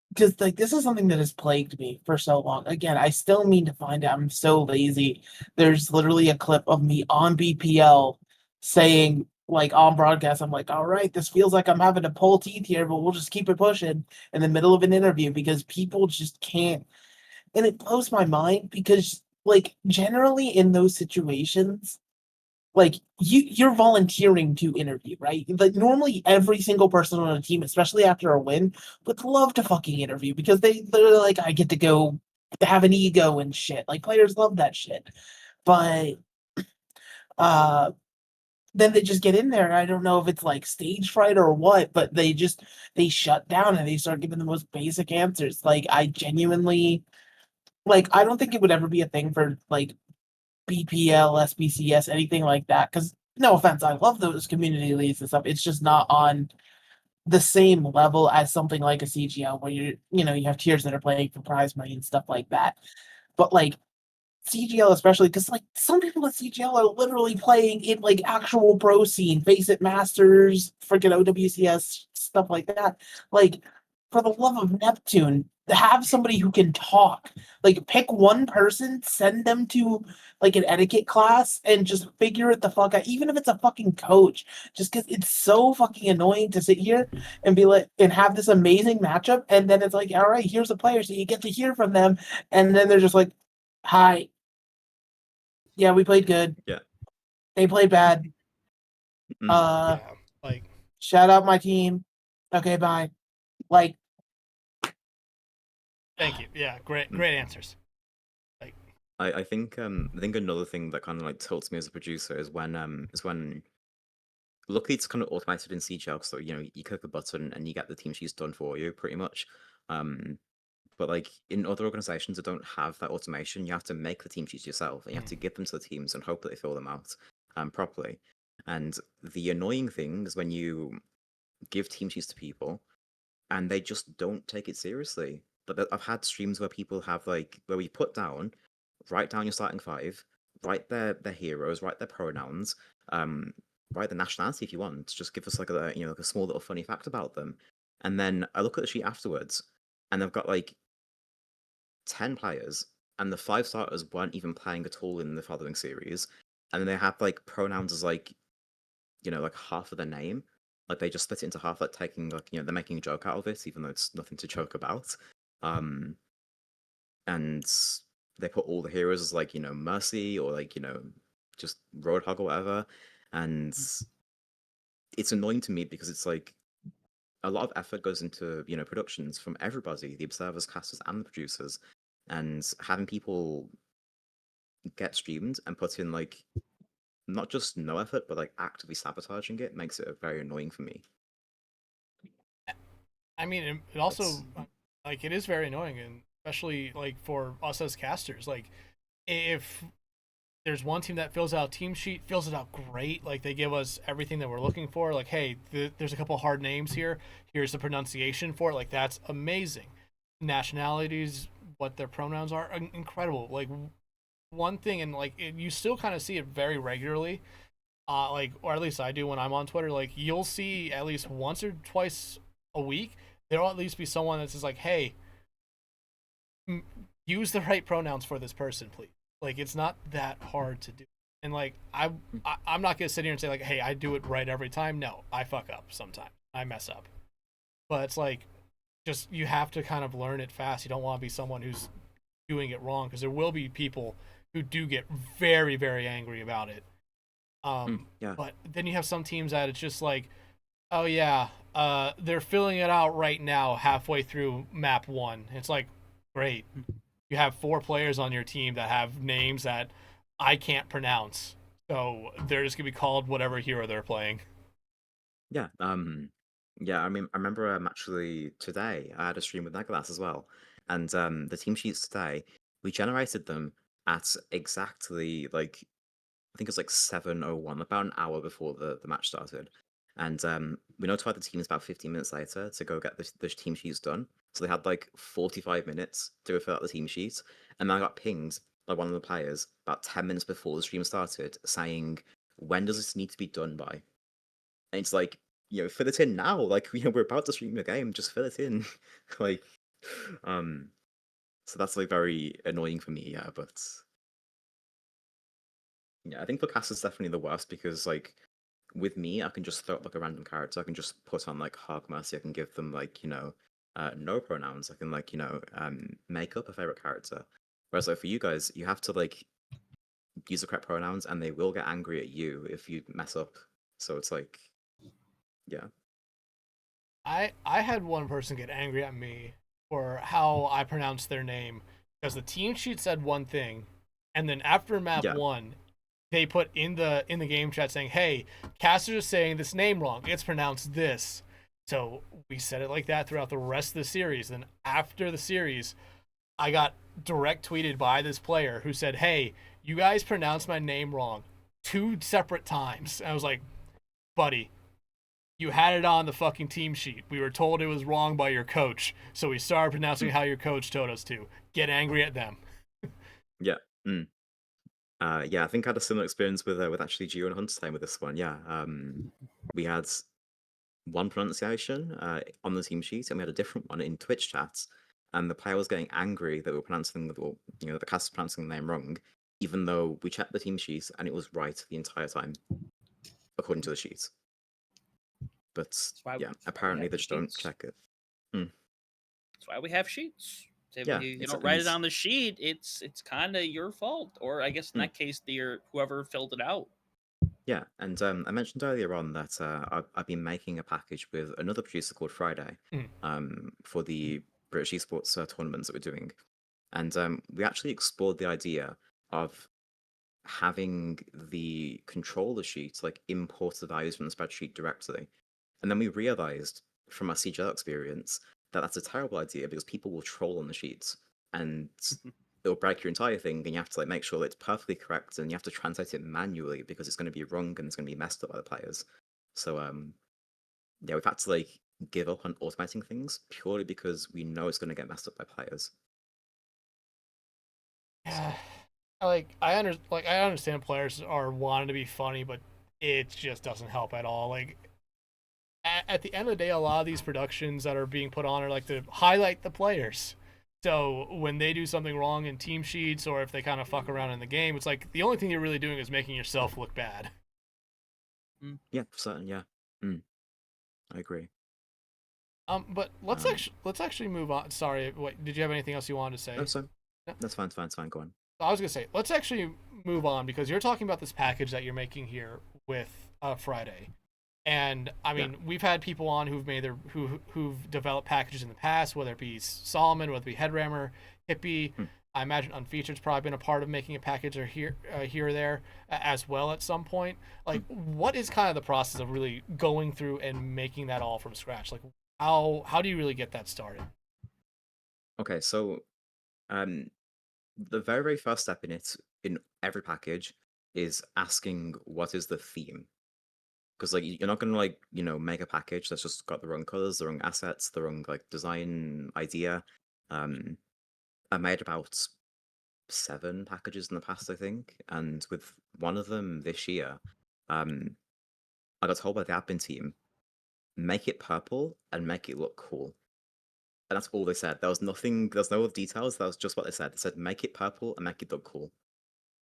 because like this is something that has plagued me for so long. Again, I still mean to find out. I'm so lazy. There's literally a clip of me on BPL saying like on broadcast, I'm like, all right, this feels like I'm having to pull teeth here, but we'll just keep it pushing in the middle of an interview because people just can't. And it blows my mind because like generally in those situations, like you're volunteering to interview, right? Like normally every single person on a team, especially after a win, would love to fucking interview because they're like, I get to go have an ego and shit. Like players love that shit. But uh then they just get in there and I don't know if it's like stage fright or what, but they shut down and they start giving the most basic answers. Like I genuinely like I don't think it would ever be a thing for like BPL, SBCS, anything like that. Because no offense, I love those community leagues and stuff. It's just not on the same level as something like a CGL where you have tiers that are playing for prize money and stuff like that. But like CGL especially, because like some people at CGL are literally playing in like actual pro scene, Face It Masters, freaking OWCS, stuff like that. Like, for the love of Neptune, have somebody who can talk. Like, pick one person, send them to like an etiquette class, and just figure it the fuck out. Even if it's a fucking coach, just because it's so fucking annoying to sit here and be like and have this amazing matchup, and then it's like, all right, here's a player, so you get to hear from them, and then they're just like, hi. Yeah, we played good. Yeah. They played bad. Mm. Uh, Yeah, like shout out my team. Okay, bye. Like, thank you. Yeah, great Mm. answers. Like I think another thing that kind of like tilts me as a producer is when luckily it's kind of automated in CGL, so you know you click a button and you get the team sheets done for you pretty much. Um, but like in other organizations that don't have that automation, you have to make the team sheets yourself and you have to give them to the teams and hope that they fill them out properly. And the annoying thing is when you give team sheets to people and they just don't take it seriously. But I've had streams where people have like where we write down your starting five, write their heroes, write their pronouns, um, write the nationality if you want. Just give us like a like a small little funny fact about them. And then I look at the sheet afterwards, and they've got like 10 players, and the 5 starters weren't even playing at all in the following series. And then they have like pronouns as like like half of their name. Like they just split it into half, like taking like they're making a joke out of it, even though it's nothing to joke about. Um, and they put all the heroes as like Mercy or like just Roadhog or whatever, and it's annoying to me because it's like a lot of effort goes into productions from everybody, the observers, casters, and the producers, and having people get streamed and put in like not just no effort but like actively sabotaging it makes it very annoying for me. I mean, it But also like it is very annoying, and especially like for us as casters. Like, if there's one team that fills out team sheet, fills it out great. Like they give us everything that we're looking for. Like, hey, there's a couple hard names here. Here's the pronunciation for it. Like that's amazing. Nationalities, what their pronouns are, incredible. Like one thing, and like you still kind of see it very regularly. Like, or at least I do when I'm on Twitter. Like you'll see at least once or twice a week, there'll at least be someone that's just like, hey, use the right pronouns for this person, please. Like it's not that hard to do. And like I'm not gonna sit here and say like, hey, I do it right every time. No, I fuck up sometimes. I mess up. But it's like just you have to kind of learn it fast. You don't want to be someone who's doing it wrong because there will be people who do get very very angry about it. yeah. But then you have some teams that it's just like, oh yeah, they're filling it out right now halfway through map 1. It's like, great. You have 4 players on your team that have names that I can't pronounce. So they're just going to be called whatever hero they're playing. Yeah. Yeah, I mean, I remember actually today I had a stream with Megalass as well. And the team sheets today, we generated them at exactly like I think it was like 7:01, about an hour before the match started. And we notified the teams about 15 minutes later to go get the team sheets done. So they had like 45 minutes to fill out the team sheets. And then I got pinged by one of the players about 10 minutes before the stream started saying, when does this need to be done by? And it's like, fill it in now. Like, we're about to stream a game, just fill it in. like, um, so that's like very annoying for me, yeah. But yeah, I think for cast is definitely the worst because like with me, I can just throw up like a random character. I can just put on like Hog Mercy. I can give them like no pronouns. I can like make up a favorite character. Whereas like for you guys, you have to like use the correct pronouns, and they will get angry at you if you mess up. So it's like, yeah. I had one person get angry at me for how I pronounced their name because the team sheet said one thing, and then after map Yeah. 1, they put in the game chat saying, "Hey, casters are saying this name wrong. It's pronounced this." So we said it like that throughout the rest of the series. Then after the series, I got direct tweeted by this player who said, "Hey, you guys pronounced my name wrong 2 separate times." And I was like, "Buddy, you had it on the fucking team sheet. We were told it was wrong by your coach, so we started pronouncing how your coach told us to. Get angry at them." Yeah. Mm. Yeah, I think I had a similar experience with actually Geo and Huntertain with this one. Yeah. We had one pronunciation on the team sheet, and we had a different one in Twitch chats, and the player was getting angry that we were pronouncing the cast was pronouncing the name wrong, even though we checked the team sheet and it was right the entire time, according to the sheet. But yeah, apparently they just don't check it. That's why we have sheets. If Yeah, you don't write it on the sheet, it's kind of your fault, or I guess in that case, whoever filled it out. Yeah, and I mentioned earlier on that I've been making a package with another producer called Friday for the British Esports tournaments that we're doing. And we actually explored the idea of having the controller sheet like import the values from the spreadsheet directly. And then we realized from our CGL experience that that's a terrible idea because people will troll on the sheets and it'll break your entire thing, and you have to like make sure that it's perfectly correct, and you have to translate it manually because it's going to be wrong and it's going to be messed up by the players. So yeah, we've had to like give up on automating things purely because we know it's going to get messed up by players. Yeah, I understand players are wanting to be funny, but it just doesn't help at all. Like at the end of the day, a lot of these productions that are being put on are like to highlight the players. So when they do something wrong in team sheets or if they kind of fuck around in the game, it's like the only thing you're really doing is making yourself look bad. Yeah, for certain. Yeah, I agree. But let's actually move on. Sorry, what did you have anything else you wanted to say? No, so No? that's fine. Fine. Fine. Go on. I was gonna say let's actually move on because you're talking about this package that you're making here with Friday. And I mean, we've had people on who've made who've developed packages in the past, whether it be Solomon, whether it be Headrammer, Hippie. I imagine Unfeatured's probably been a part of making a package or here or there as well at some point. Like, what is kind of the process of really going through and making that all from scratch? Like, how do you really get that started? Okay, so the very, very first step in every package is asking what is the theme. Because like you're not gonna like, make a package that's just got the wrong colors, the wrong assets, the wrong like design idea. I made about 7 packages in the past, I think, and with one of them this year, um, I got told by the admin team, make it purple and make it look cool. And that's all they said. There was no other details. That was just what they said. They said, make it purple and make it look cool.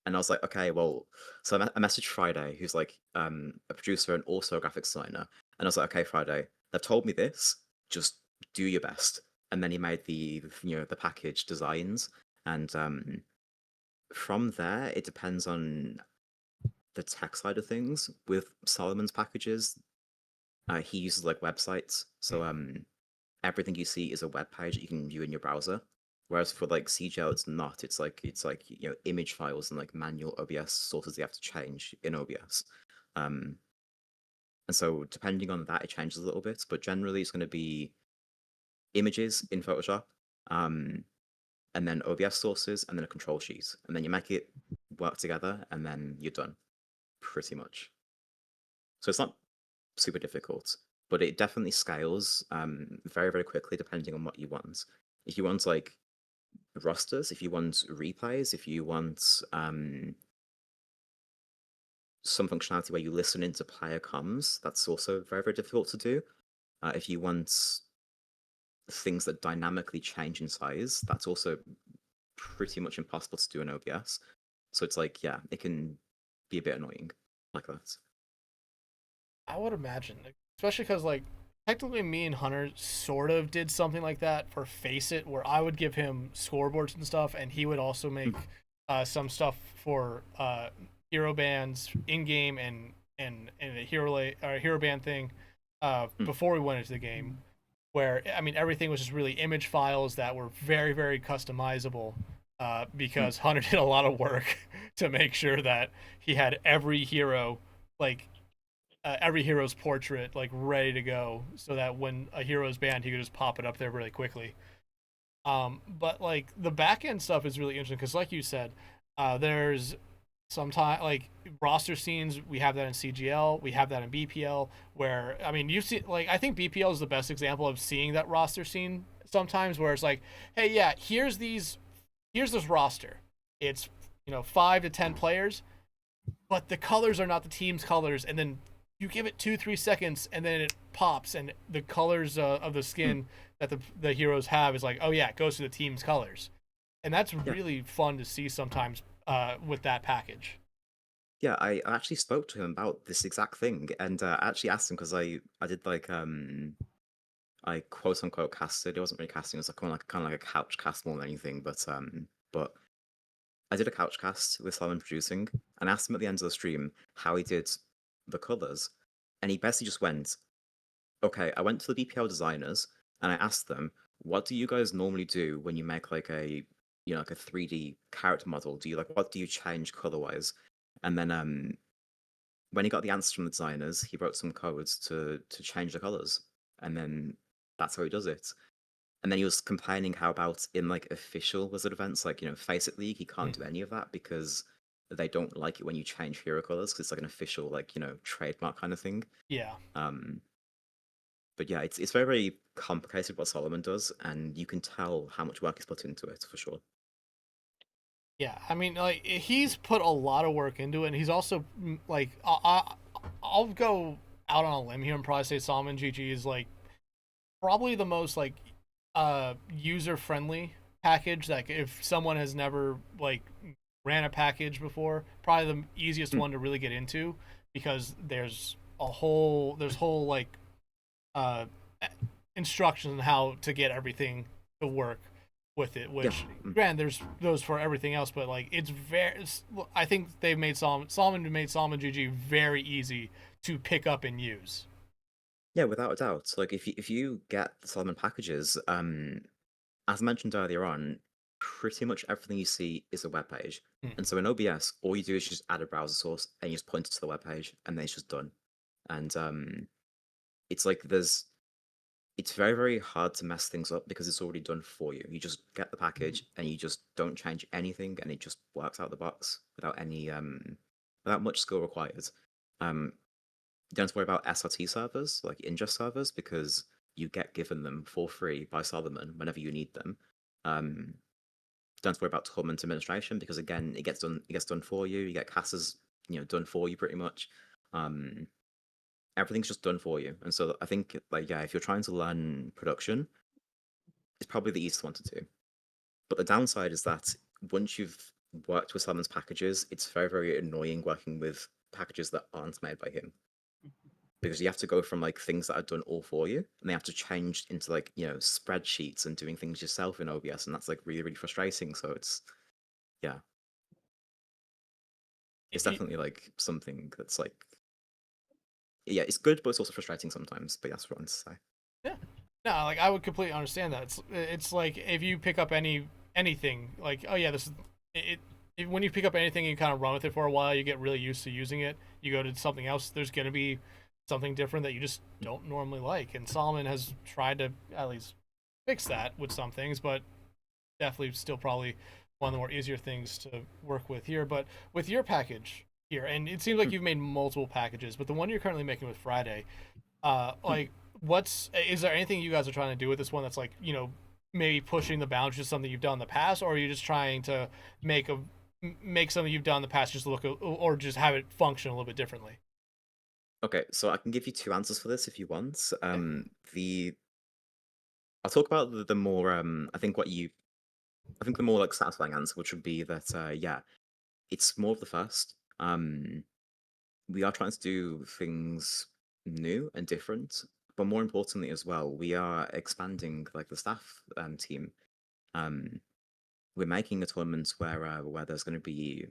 And I was like, okay, well, so I messaged Friday, who's like a producer and also a graphics designer. And I was like, okay, Friday, they've told me this, just do your best. And then he made the package designs. And from there, it depends on the tech side of things. With Solomon's packages, he uses like websites. So everything you see is a web page that you can view in your browser. Whereas for like CGL, it's not. It's like image files and like manual OBS sources you have to change in OBS. And so depending on that, it changes a little bit. But generally, it's going to be images in Photoshop, and then OBS sources, and then a control sheet, and then you make it work together, and then you're done, pretty much. So it's not super difficult, but it definitely scales very, very quickly depending on what you want. If you want like rosters, if you want replays, if you want some functionality where you listen into player comms, that's also very, very difficult to do. If you want things that dynamically change in size, that's also pretty much impossible to do in OBS. So it's like, yeah, it can be a bit annoying like that. I would imagine, especially because like technically me and Hunter sort of did something like that for Face It, where I would give him scoreboards and stuff, and he would also make some stuff for hero bands in game and a hero band thing before we went into the game. Where I mean everything was just really image files that were very very customizable. Because Hunter did a lot of work to make sure that he had every hero like every hero's portrait like ready to go so that when a hero's banned he could just pop it up there really quickly. But like the back end stuff is really interesting because like you said, there's sometimes like roster scenes. We have that in CGL, we have that in BPL, where I mean you see like I think BPL is the best example of seeing that roster scene sometimes where it's like, hey yeah, here's this roster. It's 5 to 10 players, but the colors are not the team's colors, and then you give it 2-3 seconds and then it pops and the colors of the skin that the heroes have is like, oh yeah, it goes to the team's colors. And that's really fun to see sometimes with that package. Yeah, I actually spoke to him about this exact thing, and I actually asked him because I did like I quote unquote casted. It wasn't really casting; it was like kind of like a couch cast more than anything. But I did a couch cast with Simon producing, and asked him at the end of the stream how he did the colors, and he basically just went, "Okay, I went to the BPL designers and I asked them, what do you guys normally do when you make like a like a 3D character model, what do you change color wise? And then when he got the answer from the designers, he wrote some codes to change the colors, and then that's how he does it. And then he was complaining how about in like official Wizard events, like Face It League, he can't do any of that because they don't like it when you change hero colors because it's like an official like trademark kind of thing. Yeah. But yeah, it's very, very complicated what Solomon does, and you can tell how much work is put into it for sure. Yeah, I mean, like he's put a lot of work into it, and he's also like, I'll go out on a limb here and probably say Solomon GG is like probably the most like user friendly package. Like if someone has never like ran a package before, probably the easiest one to really get into because there's whole like uh instructions on how to get everything to work with it, which granted there's those for everything else, but like I think they've made Solomon GG very easy to pick up and use. Yeah, without a doubt. Like if you get the Solomon packages, as mentioned earlier on, pretty much everything you see is a web page. And so in OBS, all you do is just add a browser source and you just point it to the web page, and then it's just done. And it's like it's very, very hard to mess things up because it's already done for you. You just get the package and you just don't change anything, and it just works out the box without any without much skill required. You don't have to worry about SRT servers, like ingest servers, because you get given them for free by Solomon whenever you need them. Don't have to worry about tournament administration because again, it gets done for you. You get casters, done for you pretty much. Everything's just done for you. And so I think, like, yeah, if you're trying to learn production, it's probably the easiest one to do. But the downside is that once you've worked with Solomon's packages, it's very, very annoying working with packages that aren't made by him. Because you have to go from like things that are done all for you, and they have to change into like spreadsheets and doing things yourself in OBS, and that's like really, really frustrating. So it's definitely like something that's like it's good, but it's also frustrating sometimes. But that's what I want to say. Yeah, no, like I would completely understand that. It's like if you pick up anything, like oh yeah, this is when you pick up anything, you kind of run with it for a while. You get really used to using it. You go to something else. There's gonna be something different that you just don't normally like. And Solomon has tried to at least fix that with some things, but definitely still probably one of the more easier things to work with here. But with your package here, and it seems like you've made multiple packages, but the one you're currently making with Friday, like is there anything you guys are trying to do with this one that's like maybe pushing the boundaries of something you've done in the past, or are you just trying to make something you've done in the past just look or just have it function a little bit differently? Okay, so I can give you two answers for this if you want. I'll talk about the more I think the more like satisfying answer, which would be that yeah, it's more of the first. We are trying to do things new and different, but more importantly as well, we are expanding like the staff team. We're making a tournament where there's going to be,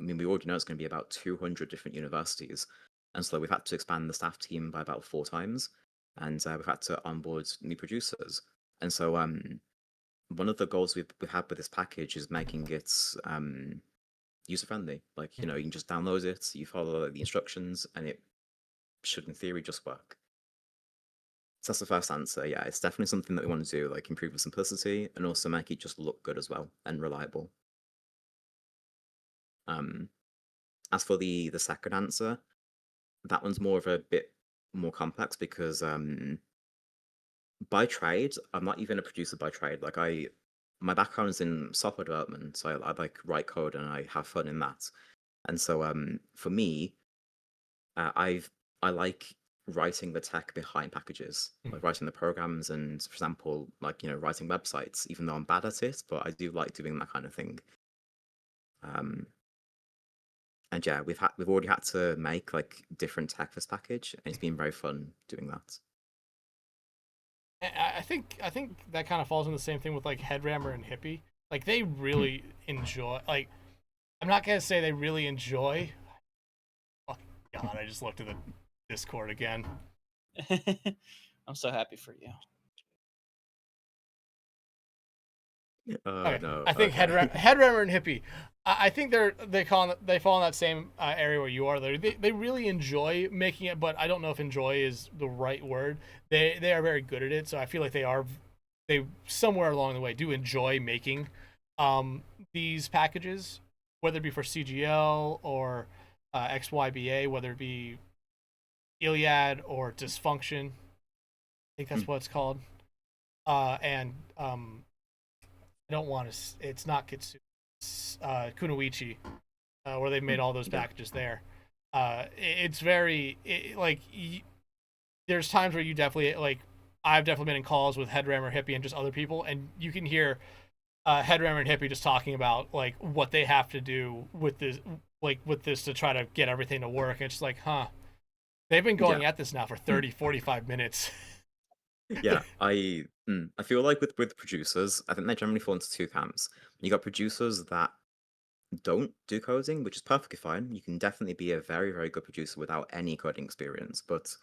I mean, we already know it's going to be about 200 different universities, and so we've had to expand the staff team by about 4 times, and we've had to onboard new producers, and so one of the goals we've had with this package is making it user friendly. Like you can just download it, you follow the instructions, and it should in theory just work. So that's the first answer. Yeah, it's definitely something that we want to do, like improve the simplicity and also make it just look good as well and reliable. As for the second answer, that one's more of a bit more complex because by trade, I'm not even a producer by trade. Like my background is in software development, so I like write code and I have fun in that. And so for me, I like writing the tech behind packages, like writing the programs and, for example, like writing websites. Even though I'm bad at it, but I do like doing that kind of thing. And yeah, we've already had to make like different tech for this package, and it's been very fun doing that. I think that kind of falls in the same thing with like Headrammer and Hippie. Like they really enjoy. Like I'm not gonna say they really enjoy. Oh God, I just looked at the Discord again. I'm so happy for you. Okay. no. I think Okay. Headrammer and Hippie. I think they fall in that same area where you are. They really enjoy making it, but I don't know if enjoy is the right word. They are very good at it, so I feel like they somewhere along the way do enjoy making these packages, whether it be for CGL or XYBA, whether it be Iliad or Dysfunction. I think that's Hmm. what it's called. And I don't want to. It's not Kitsu. It's Kunoichi, where they made all those Yeah. packages there. It's very there's times where you definitely like. I've definitely been in calls with Headrammer, Hippie, and just other people, and you can hear Headrammer and Hippie just talking about like what they have to do with this to try to get everything to work. And it's just like, huh? They've been Yeah. going at this now for 30, 45 minutes. Yeah, I feel like with producers, I think they generally fall into two camps. You got producers that don't do coding, which is perfectly fine. You can definitely be a very, very good producer without any coding experience. But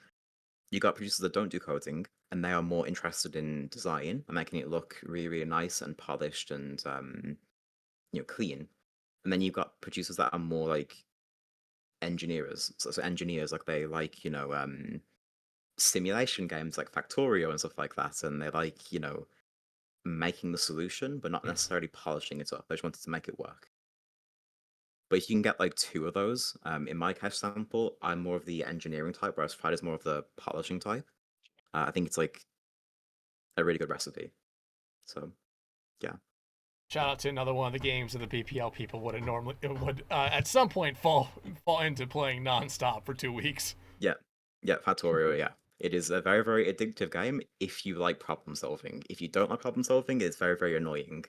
you got producers that don't do coding, and they are more interested in design and making it look really, really nice and polished and clean. And then you've got producers that are more like engineers. So engineers, like they like, simulation games like Factorio and stuff like that, and they like, making the solution, but not necessarily polishing it up. They just wanted to make it work. But if you can get like two of those, in my cache sample, I'm more of the engineering type, whereas Friday's more of the polishing type. I think it's like a really good recipe. So yeah, Shout out to another one of the games that the BPL people would at some point fall into playing nonstop for 2 weeks. yeah, yeah. Factorio, yeah. It is a very, very addictive game if you like problem solving. If you don't like problem solving, it's very, very annoying.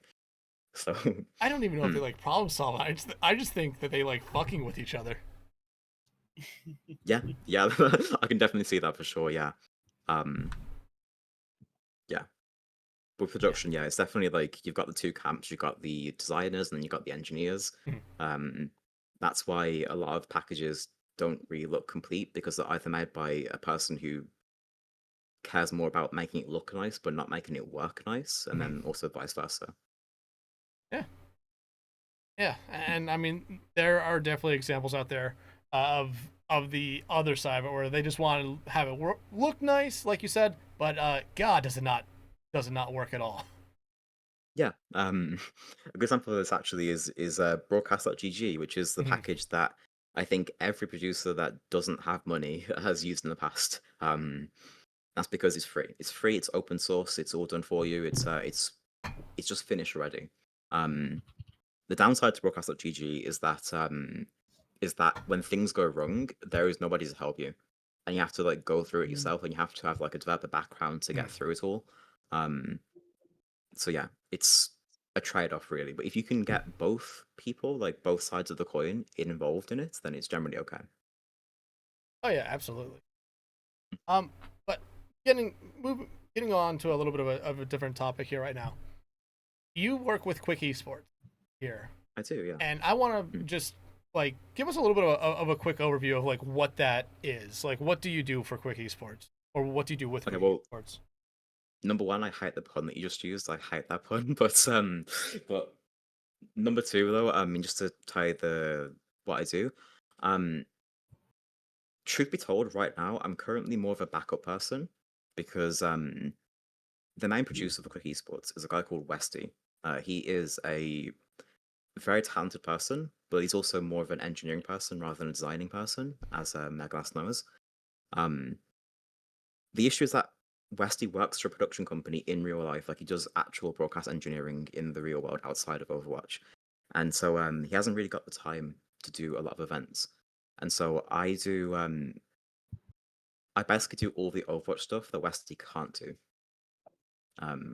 So I don't even know if hmm, they like problem solving. I just think that they like fucking with each other. yeah, yeah. I can definitely see that for sure. Yeah, um, yeah. With Yeah. production, yeah, it's definitely like you've got the two camps. You've got the designers, and then you've got the engineers. Mhm. Um, that's why a lot of packages don't really look complete because they're either made by a person who cares more about making it look nice but not making it work nice, and Mhm. then also vice versa. Yeah. Yeah, and I mean there are definitely examples out there of the other side of it where they just want to have it look nice, like you said, but God does it not work at all. Yeah, a good example of this actually is broadcast.gg, which is the Mhm. package that I think every producer that doesn't have money has used in the past. That's because it's free. It's free. It's open source. It's all done for you. It's just finished already. Um, the downside to broadcast.gg is that when things go wrong, there is nobody to help you, and you have to like go through it Mm. yourself, and you have to have like a developer background to get Mhm. through it all. Um, so yeah, it's a trade-off really. But if you can get both people, like both sides of the coin, involved in it, then it's generally okay. Oh yeah, absolutely. But getting getting on to a little bit of a different topic here right now. You work with Quick Esports here, I do, yeah. and I want to Mm. just like give us a little bit of a quick overview of like what that is. Like, what do you do for Quick Esports, or what do you do with Okay, Quick well, Esports? number one, I hate the pun that you just used. I hate that pun. But number two, though, I mean, just to tie the what I do, um, truth be told, right now, I'm currently more of a backup person because the main producer for Quick Esports is a guy called Westy. He is a very talented person, but he's also more of an engineering person rather than a designing person, as Megalass knows. Um, the issue is that Westy works for a production company in real life, like he does actual broadcast engineering in the real world outside of Overwatch, and so he hasn't really got the time to do a lot of events. And so I basically do all the Overwatch stuff that Westy can't do,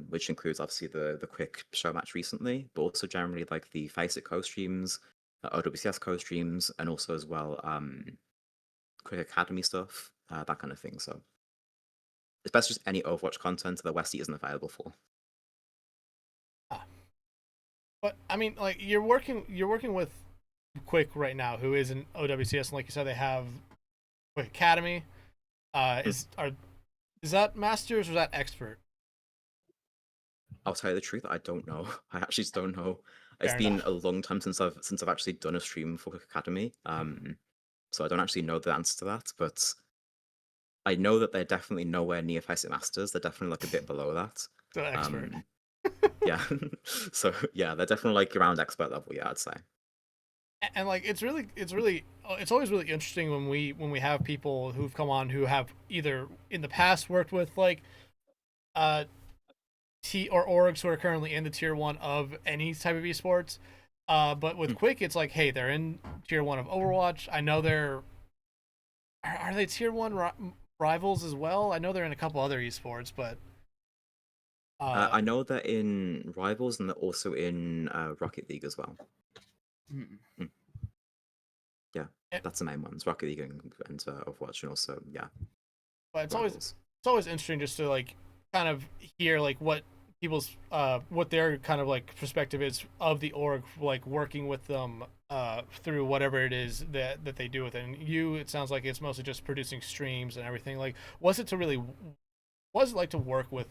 which includes obviously the quick show match recently, but also generally like the Face It co-streams, OWCS co-streams, and also as well quick academy stuff, that kind of thing. So it's best just any Overwatch content that Westy isn't available for. Ah, but I mean, like you're working with Quick right now, who is an OWCS, and like you said, they have Quick Academy. Hmm. Is that Masters or is that Expert? I'll tell you the truth, I don't know. I actually just don't know. It's Fair been enough. a long time since I've actually done a stream for Quick Academy. So I don't actually know the answer to that, but I know that they're definitely nowhere near Faceit Masters. They're definitely like a bit below that. The expert. Yeah. So yeah, they're definitely like around expert level, yeah, I'd say. And like it's always really interesting when we have people who've come on who have either in the past worked with like uh T or orgs who are currently in the tier 1 of any type of esports. But with Mm. Quick, it's like, hey, they're in tier 1 of Overwatch. I know are they tier 1 rivals as well? I know they're in a couple other esports, but I know they're in Rivals and they're also in Rocket League as well. Mm. Yeah, Eh. that's the main ones. Rocket League and Overwatch, and also yeah, but it's Rivals. always interesting just to like kind of hear like what people's what their kind of like perspective is of the org, like working with them through whatever it is that they do with it. And you, it sounds like it's mostly just producing streams and everything. Like, what was it like to work with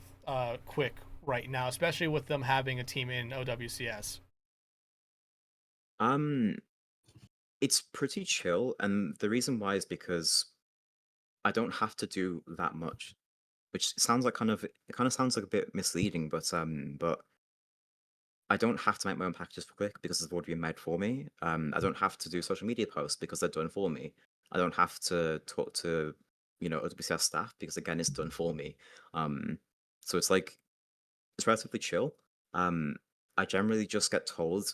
Quick right now, especially with them having a team in OWCS? Um, it's pretty chill, and the reason why is because I don't have to do that much, which sounds like it kind of sounds like a bit misleading, but I don't have to make my own packages for Quick because they've already been made for me. I don't have to do social media posts because they're done for me. I don't have to talk to, OWCS staff because again, it's done for me. So it's like it's relatively chill. Um, I generally just get told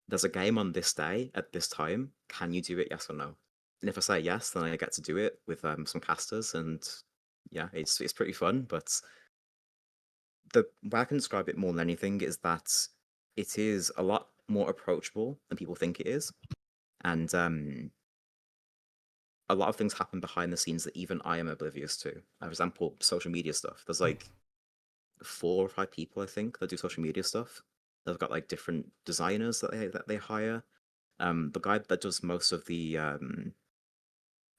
there's a game on this day at this time. Can you do it? Yes or no? And if I say yes, then I get to do it with some casters, and yeah, it's pretty fun. But the way I can describe it more than anything is that it is a lot more approachable than people think it is, and a lot of things happen behind the scenes that even I am oblivious to. For example, social media stuff. There's like 4 or 5 people I think that do social media stuff. They've got like different designers that they hire. The guy that does most of the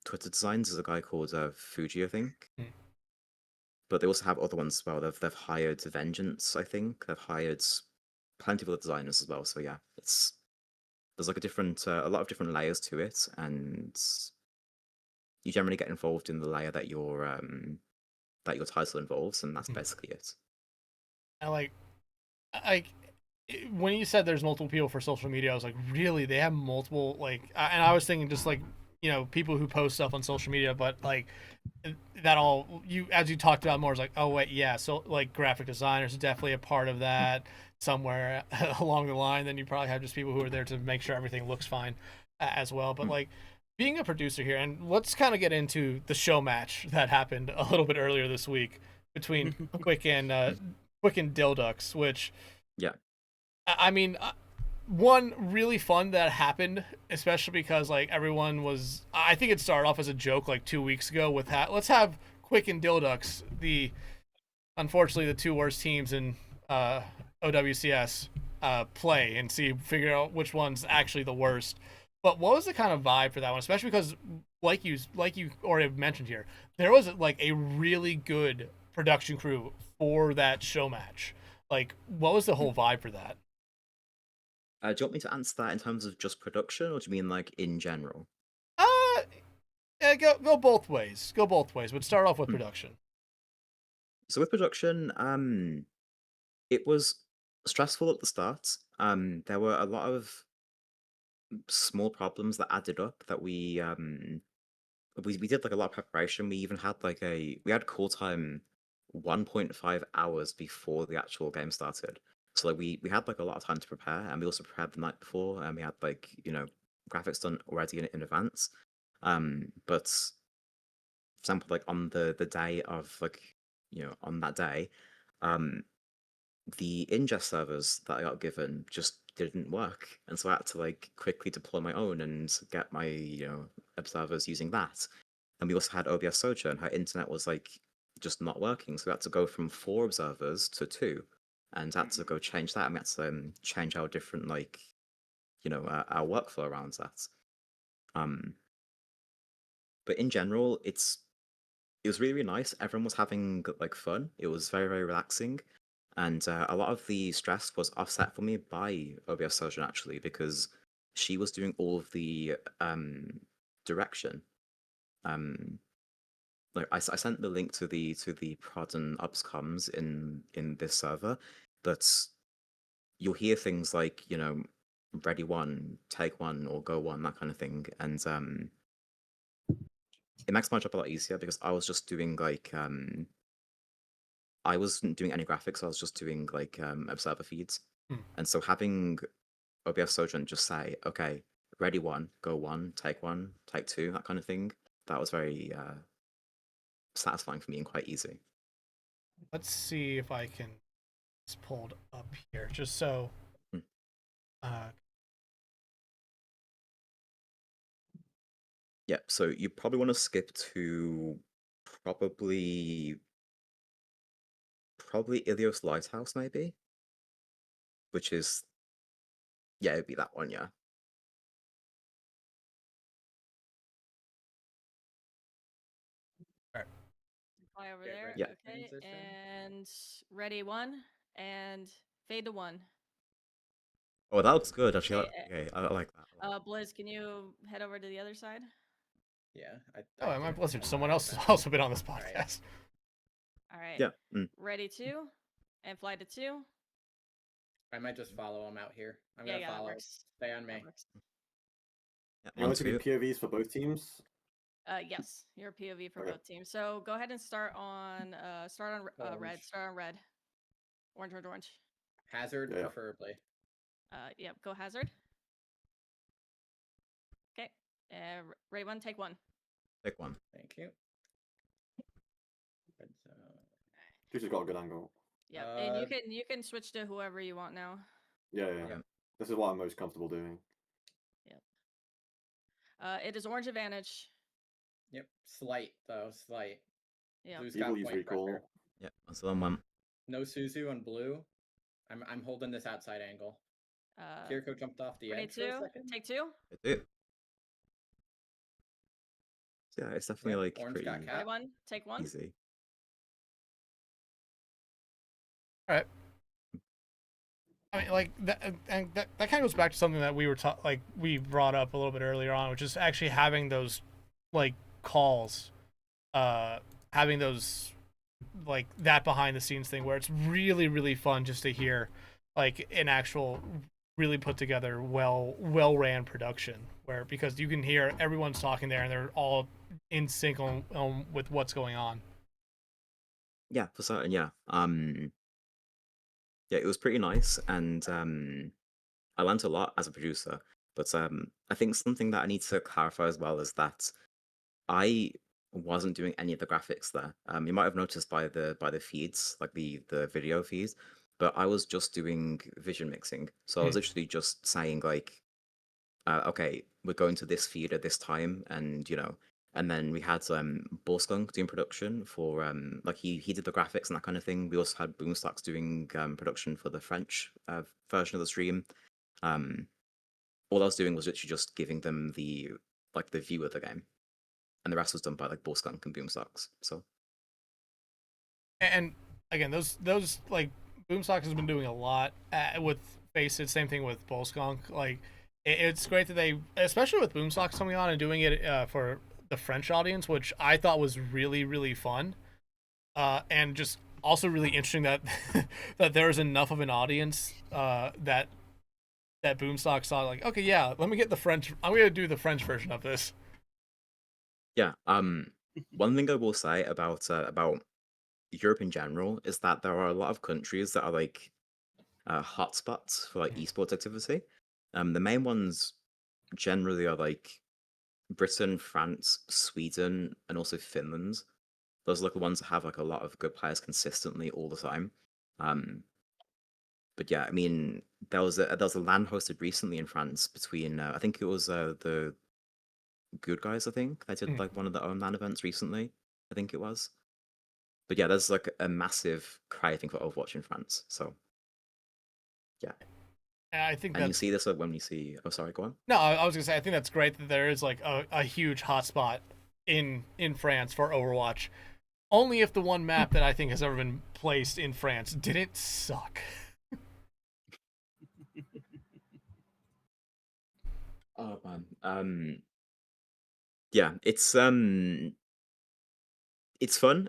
Twitter designs is a guy called Fuji, I think. Mm. But they also have other ones as well. They've hired Vengeance, I think. They've hired plenty of other designers as well. So yeah, there's like a lot of different layers to it, and you generally get involved in the layer that your title involves, and that's Mm. basically it. And like when you said there's multiple people for social media, I was like, really? They have multiple like, and I was thinking just like people who post stuff on social media, but like that all you as you talked about more is like, oh wait, yeah, so like graphic designers are definitely a part of that somewhere along the line. Then you probably have just people who are there to make sure everything looks fine as well. But Hmm. like being a producer here, and let's kind of get into the show match that happened a little bit earlier this week between Quick and Dhillducks, which Yeah. I mean, one really fun that happened, especially because like everyone was. I think it started off as a joke like 2 weeks ago with let's have Quick and Dhillducks, the unfortunately the two worst teams in OWCS, play and figure out which one's actually the worst. But what was the kind of vibe for that one, especially because like you already mentioned here, there was like a really good production crew for that show match. Like, what was the whole vibe for that? Do you want me to answer that in terms of just production, or do you mean like in general? Uh, yeah, go both ways. Go both ways. But start off with Hmm. production. So with production, it was stressful at the start. There were a lot of small problems that added up that we did like a lot of preparation. We even had we had call time 1.5 hours before the actual game started. So like we had like a lot of time to prepare, and we also prepared the night before, and we had like graphics done already in advance. But for example, like on the day of on that day, um, the ingest servers that I got given just didn't work, and so I had to like quickly deploy my own and get my observers using that. And we also had OBS Socha, and her internet was like just not working, so we had to go from 4 observers to 2, and had to go change that. And we had to change our different our workflow around that. Um, but in general, it was really, really nice. Everyone was having like fun. It was very, very relaxing. And a lot of the stress was offset for me by OBS Surgeon actually, because she was doing all of the direction. Like I sent the link to the prod and ups comms in this server, but you'll hear things like, you know, ready one, take one, or go one, that kind of thing, and it makes my job a lot easier because I was just doing like I wasn't doing any graphics, I was just doing like observer feeds, and so having OBS Sojourn just say, okay, ready one, take two, that kind of thing, that was very satisfying for me and quite easy. Let's see if I can. It's pulled up here, just so. Yeah, so you probably want to skip to probably Ilios Lighthouse, maybe, which is, yeah, it'd be that one, yeah. Fly over Get there. ready Yeah. Okay, transition. and ready one, and fade to one. Oh, that looks good, actually. Okay, Okay, I like that. Blizz, can you head over to the other side? Yeah. Oh, am I did. Blizzard? I'm Someone not else has bad. also been on this All right. podcast. All right. Yeah. Ready two, and fly to two. I might just follow him out here. I'm Yeah, gonna yeah, that follow. works. Stay on me. That works. Yeah, You want to do POVs for both teams? Yes, your POV for Okay. both teams. So go ahead and start on red. Orange. Start on red. Orange, orange, orange. Hazard, Yeah. preferably. Yep. Go hazard. Okay. Ready one, take one. Pick one. Thank you. Red zone. This has got a good angle. Yep. And you can switch to whoever you want now. Yeah. Yeah. This is what I'm most comfortable doing. It is orange advantage. Yep. Slight though. Slight. Yeah. Blue's Evil got use point recall. pressure. Yeah, that's the one. No Suzu on blue. I'm holding this outside angle. Kiriko jumped off the Ready edge for a two, second. take two. I do. Yeah, it's definitely Yep, like orange pretty got cat. Ready one, take one. easy. All right. I mean, like that, and that kind of goes back to something that we were we brought up a little bit earlier on, which is actually having those like calls, having those like that behind the scenes thing where it's really really fun just to hear like an actual really put together well ran production where because you can hear everyone's talking there and they're all in sync on with what's going on. Yeah, for certain. Yeah. Yeah, it was pretty nice, and I learned a lot as a producer. But I think something that I need to clarify as well is that I wasn't doing any of the graphics there. You might have noticed by the feeds, like the video feeds, but I was just doing vision mixing. So I was literally just saying like, okay, we're going to this feed at this time, and you know, and then we had Borskunk doing production for like he did the graphics and that kind of thing. We also had Boomstocks doing production for the French version of the stream. All I was doing was literally just giving them the view of the game, and the rest was done by like Borskunk and Boomstocks. So, And again, those like Boomstocks has been doing a lot with Face It. Same thing with Bullskunk. Like it's great that they, especially with Boomstocks coming on and doing it for the French audience, which I thought was really really fun, and just also really interesting that that there's enough of an audience that Boomstock saw like, okay, yeah, let me get the French. I'm gonna do the French version of this. yeah. One thing I will say about Europe in general is that there are a lot of countries that are like hotspots for like esports activity. The main ones generally are like Britain, France, Sweden, and also Finland. Those are like the ones that have like a lot of good players consistently all the time. But yeah, I mean, there was a LAN hosted recently in France between I think it was the Good Guys. I think they did like one of their own LAN events recently. I think it was. But yeah, there's like a massive craving for Overwatch in France. So yeah, And I think and you see this when you see. Oh, sorry, go on. No, I was gonna say I think that's great that there is like a huge hotspot in France for Overwatch. only if the one map that I think has ever been placed in France didn't suck. Oh man. Yeah, it's fun,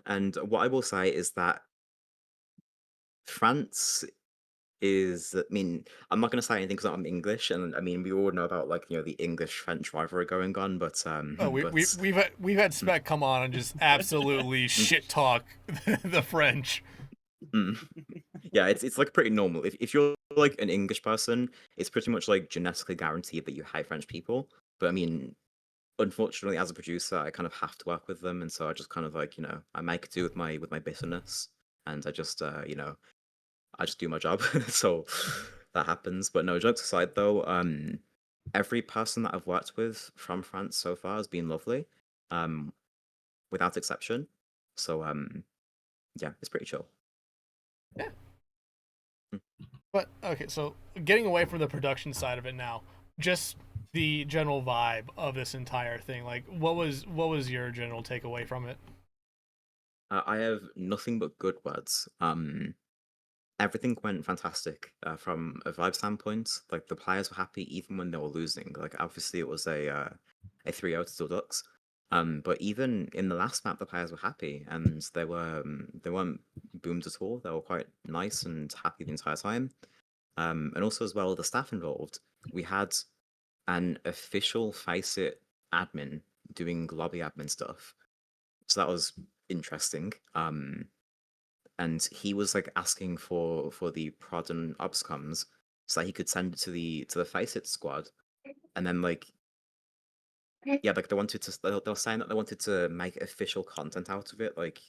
and what I will say is that France is, I mean, I'm not gonna say anything because I'm English, and I mean we all know about like the English-French rivalry going on, but Oh, we've had Spec come on and just absolutely shit talk the French. Yeah, it's like pretty normal. If you're like an English person, it's pretty much like genetically guaranteed that you hate French people. But I mean, unfortunately, as a producer, I kind of have to work with them, and so I just kind of like I make do with my bitterness, and I just I just do my job. So that happens. But no, jokes aside though, every person that I've worked with from France so far has been lovely, um, without exception. So yeah, it's pretty chill. Yeah. Mm. But okay, so getting away from the production side of it now, just the general vibe of this entire thing. Like, what was your general takeaway from it? I have nothing but good words. Everything went fantastic from a vibe standpoint. Like the players were happy even when they were losing. Like obviously it was a 3-0 to Dhillducks. But even in the last map, the players were happy and they weren't boomed at all. They were quite nice and happy the entire time. And also as well, the staff involved. We had an official Faceit admin doing lobby admin stuff, so that was interesting. And he was like asking for the prod and ops comms so that he could send it to the Faceit squad, and then like yeah, like they were saying that they wanted to make official content out of it, like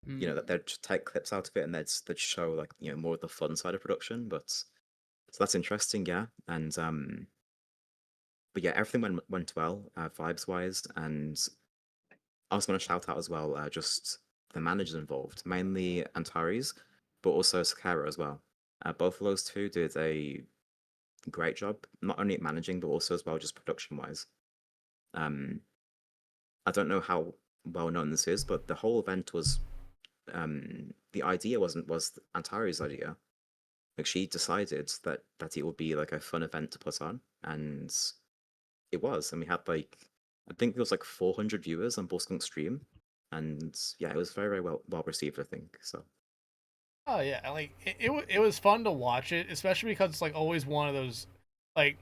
that they'd just take clips out of it and they'd show like more of the fun side of production. But so that's interesting, yeah. And but yeah, everything went well, vibes wise, and I was going to shout out as well, just the managers involved, mainly Antares, but also Sakara as well. Both of those two did a great job, not only at managing, but also as well just production wise. Um, I don't know how well known this is, but the whole event was the idea was Antares' idea. Like she decided that it would be like a fun event to put on, and it was. And we had like I think there was like 400 viewers on Bullskunk stream, and yeah, it was very very well received. I think so. Oh yeah, like it was fun to watch it, especially because it's like always one of those, like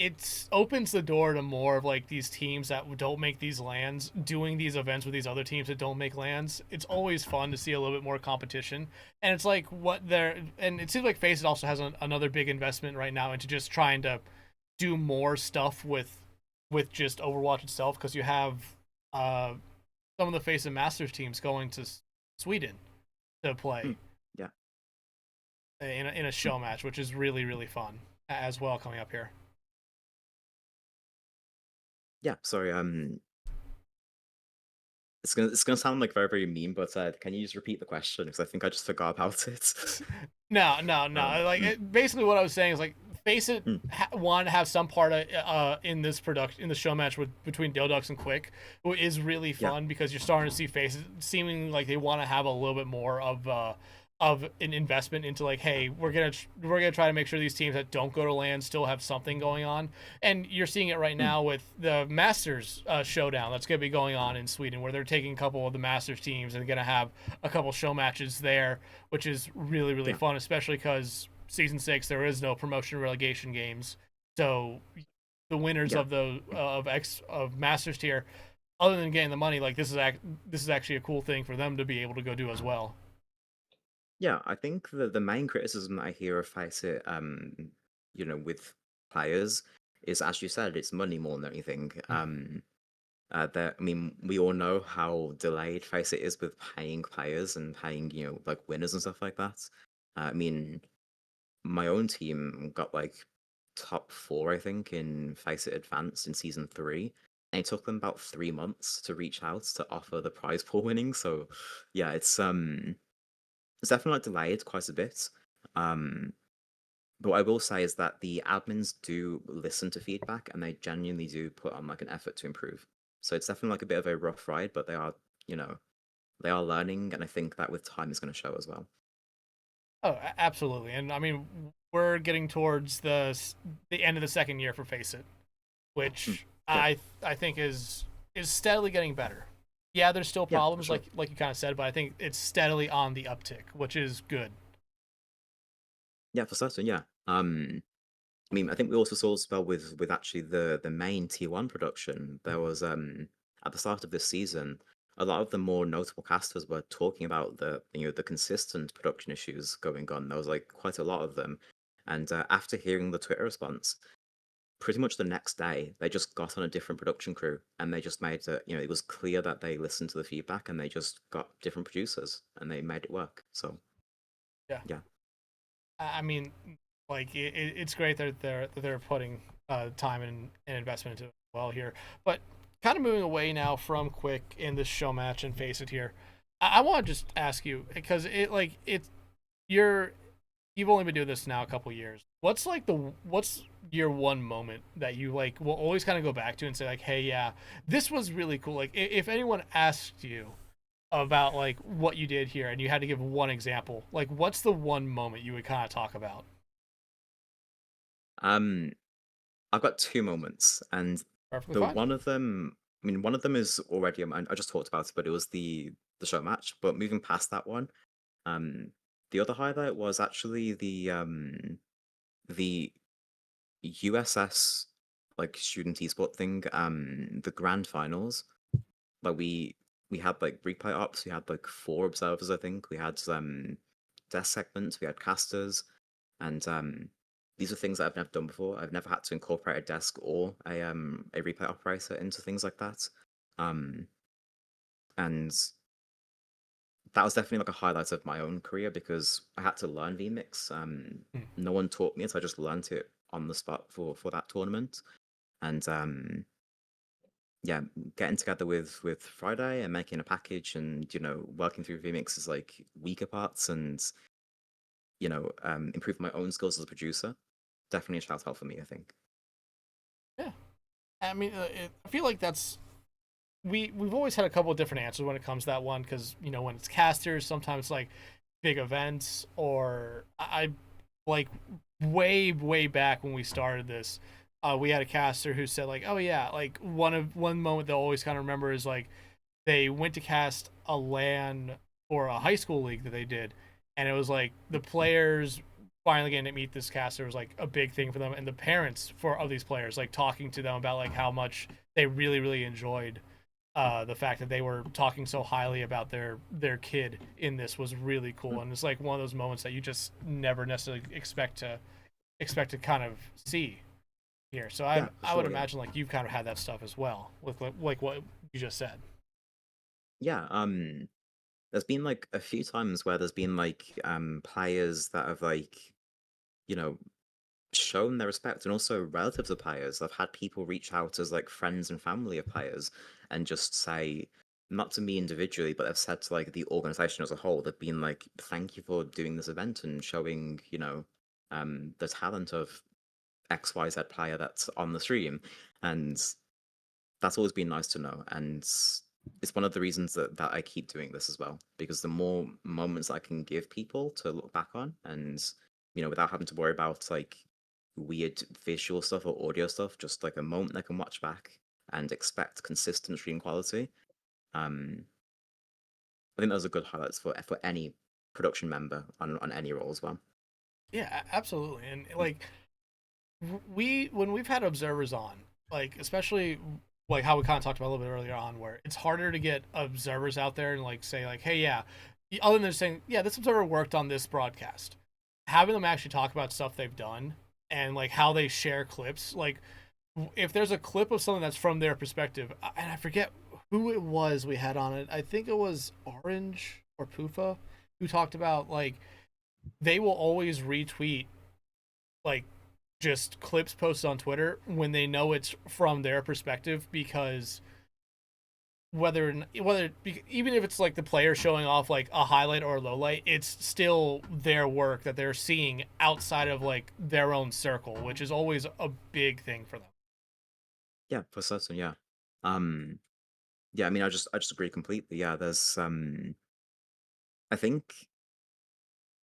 it opens the door to more of like these teams that don't make these lands doing these events with these other teams that don't make lands. It's always fun to see a little bit more competition, and it's like and it seems like Faceit also has another big investment right now into just trying to do more stuff with just Overwatch itself, because you have uh some of the Faceit Masters teams going to Sweden to play Yeah. in a show match, which is really really fun as well coming up here. Yeah. Sorry. It's gonna sound like very very mean, but can you just repeat the question because I think I just forgot about it. No. Mm, Basically, what I was saying is like Faceit mm, want to have some part in this production in the show match between Dhillducks and Quick, who is really yeah. fun because you're starting to see Faceit seeming like they want to have a little bit more of an investment into like, hey, we're gonna try to make sure these teams that don't go to land still have something going on, and you're seeing it right Mm, now with the Masters showdown that's gonna be going on in Sweden, where they're taking a couple of the Masters teams and gonna have a couple show matches there, which is really really yeah. fun, especially because season 6 there is no promotion relegation games, so the winners Yeah. of the of Masters tier, other than getting the money, like this is actually a cool thing for them to be able to go do as well. Yeah, I think the main criticism that I hear of Faceit, with players is, as you said, it's money more than anything. That I mean, we all know how delayed Faceit is with paying players and paying, like winners and stuff like that. I mean, my own team got like top four, I think, in Faceit Advanced in season 3. And it took them about 3 months to reach out to offer the prize pool winning. So yeah, it's definitely like delayed quite a bit. Um, but what I will say is that the admins do listen to feedback and they genuinely do put on like an effort to improve. So it's definitely like a bit of a rough ride, but they are, they are learning, and I think that with time is going to show as well. Oh, absolutely. And I mean, we're getting towards the end of the second year for Face It, which Yeah. I think is steadily getting better. Yeah, there's still Yeah, for problems sure. like you kind of said, but I think it's steadily on the uptick, which is good. Yeah, for certain. Yeah. I mean, I think we also saw as well with actually the main T1 production. There was at the start of this season, a lot of the more notable casters were talking about the consistent production issues going on. There was like quite a lot of them, and after hearing the Twitter response, pretty much the next day they just got on a different production crew, and they just made it. It was clear that they listened to the feedback, and they just got different producers, and they made it work. So Yeah. yeah. I mean, like it's great that they're putting time and investment into it well here. But kind of moving away now from Quick in this show match and Face It here, I want to just ask you because you've only been doing this now a couple years. What's your one moment that you like will always kind of go back to and say like, hey, yeah, this was really cool. Like if anyone asked you about like what you did here and you had to give one example, like what's the one moment you would kind of talk about? Um, I've got two moments, and Perfectly the fine. one of them, I mean, one of them is already, I just talked about it, but it was the show match. But moving past that one, um, the other highlight was actually the USS like student esport thing, the grand finals. Like we had like replay ops, we had like four observers, I think. We had desk segments, we had casters, and these are things that I've never done before. I've never had to incorporate a desk or a replay operator into things like that. Um and that was definitely like a highlight of my own career because I had to learn vmix. Hmm. No one taught me it, so I just learned it on the spot for that tournament. And yeah, getting together with Friday and making a package and working through vmix's like weaker parts and improving my own skills as a producer, definitely a shout out for me, I think. Yeah, I mean, I feel like that's we've always had a couple of different answers when it comes to that one because when it's casters, sometimes like big events or I like way back when we started this, we had a caster who said like, oh yeah, like one moment they'll always kind of remember is like they went to cast a LAN or a high school league that they did, and it was like the players finally getting to meet this caster was like a big thing for them, and the parents of these players like talking to them about like how much they really enjoyed the fact that they were talking so highly about their kid in this was really cool, and it's like one of those moments that you just never necessarily expect to kind of see here. So Yeah, for I would sure. Yeah. imagine like you've kind of had that stuff as well with like what you just said. Yeah. There's been like a few times where there's been like players that have like, you know, shown their respect, and also relatives of players. I've had people reach out as like friends and family of players and just say, not to me individually, but they've said to like the organization as a whole, they've been like, thank you for doing this event and showing, the talent of XYZ player that's on the stream. And that's always been nice to know. And it's one of the reasons that I keep doing this as well, because the more moments I can give people to look back on and, without having to worry about like weird visual stuff or audio stuff, just like a moment they can watch back and expect consistent stream quality. Um, I think those are good highlights for any production member on any role as well. Yeah, absolutely. And like when we've had observers on, like especially like how we kind of talked about a little bit earlier on, where it's harder to get observers out there and like say like, hey, yeah, other than saying, yeah, this observer worked on this broadcast, having them actually talk about stuff they've done and like how they share clips, like if there's a clip of something that's from their perspective, and I forget who it was we had on it. I think it was Orange or Poofa who talked about like they will always retweet like just clips posted on Twitter when they know it's from their perspective because whether even if it's like the player showing off like a highlight or a low light, it's still their work that they're seeing outside of like their own circle, which is always a big thing for them. Yeah, for certain. Yeah. Um, Yeah, I mean, I just agree completely. Yeah, there's I think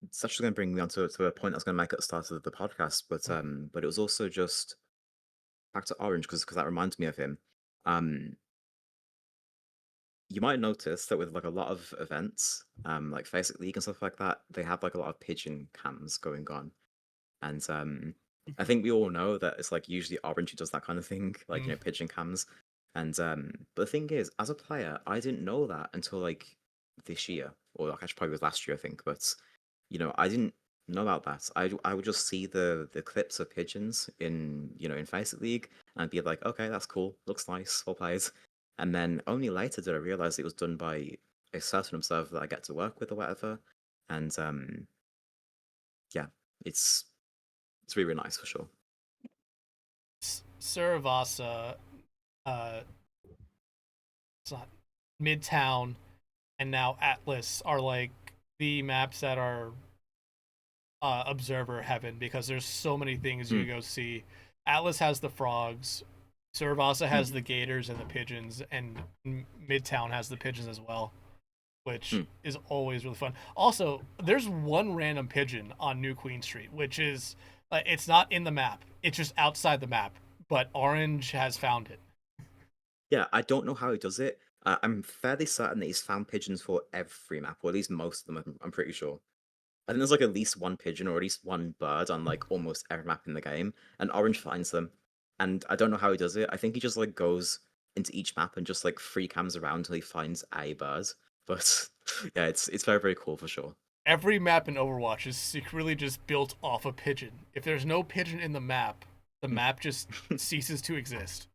it's actually going to bring me on to a point I was going to make at the start of the podcast, but it was also just back to Orange because that reminds me of him. Um, you might notice that with like a lot of events, like Faceit League and stuff like that, they have like a lot of pigeon cams going on, and I think we all know that it's like usually Orange who does that kind of thing, like pigeon cams, and but the thing is, as a player, I didn't know that until like this year, or like actually probably was last year, I think, but I didn't know about that. I would just see the clips of pigeons in Faceit League, and I'd be like, okay, that's cool, looks nice, well played. And then only later did I realize it was done by a certain observer that I get to work with or whatever. And yeah, it's really, really nice for sure. Saravasa, it's not Midtown, and now Atlas are like the maps that are observer heaven because there's so many things you go see. Atlas has the frogs, Saravasa has the gators and the pigeons, and Midtown has the pigeons as well, which is always really fun. Also, there's one random pigeon on New Queen Street, which is it's not in the map; it's just outside the map. But Orange has found it. Yeah, I don't know how he does it. I'm fairly certain that he's found pigeons for every map, or at least most of them. I'm pretty sure. I think there's like at least one pigeon or at least one bird on like almost every map in the game, and Orange finds them. And I don't know how he does it. I think he just like goes into each map and just like free cams around until he finds a bird. But yeah, it's very, very cool for sure. Every map in Overwatch is secretly just built off a pigeon. If there's no pigeon in the map just ceases to exist.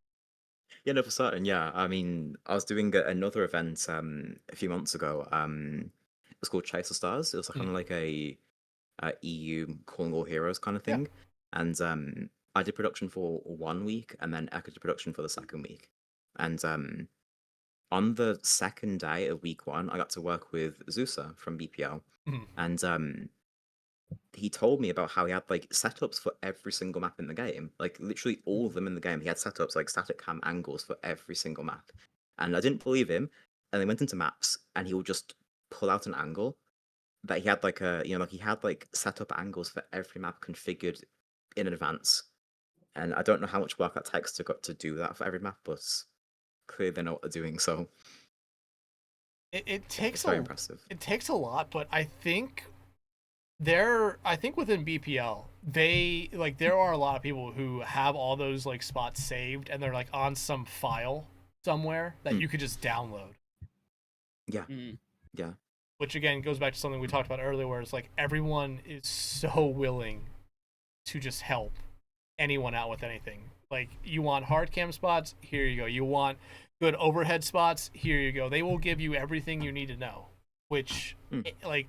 Yeah, no, for certain. Yeah, I mean, I was doing another event a few months ago. It was called Chase the Stars. It was kind of like a EU calling all heroes kind of thing, and I did production for 1 week, and then Echo did production for the second week, and on the second day of week one, I got to work with Zusa from BPL, and he told me about how he had like setups for every single map in the game, like literally all of them in the game. He had setups like static cam angles for every single map, and I didn't believe him. And they went into maps, and he would just pull out an angle that he had like he had like setup angles for every map configured in advance. And I don't know how much work that takes to do that for every map, but clearly they know what they're doing. So It takes it's very impressive. It takes a lot, but I think within BPL there are a lot of people who have all those like spots saved and they're like on some file somewhere that you could just download. Yeah. Yeah. Which again goes back to something we talked about earlier where it's like everyone is so willing to just help anyone out with anything. Like you want hard cam spots, here you go. You want good overhead spots, here you go. They will give you everything you need to know. Which like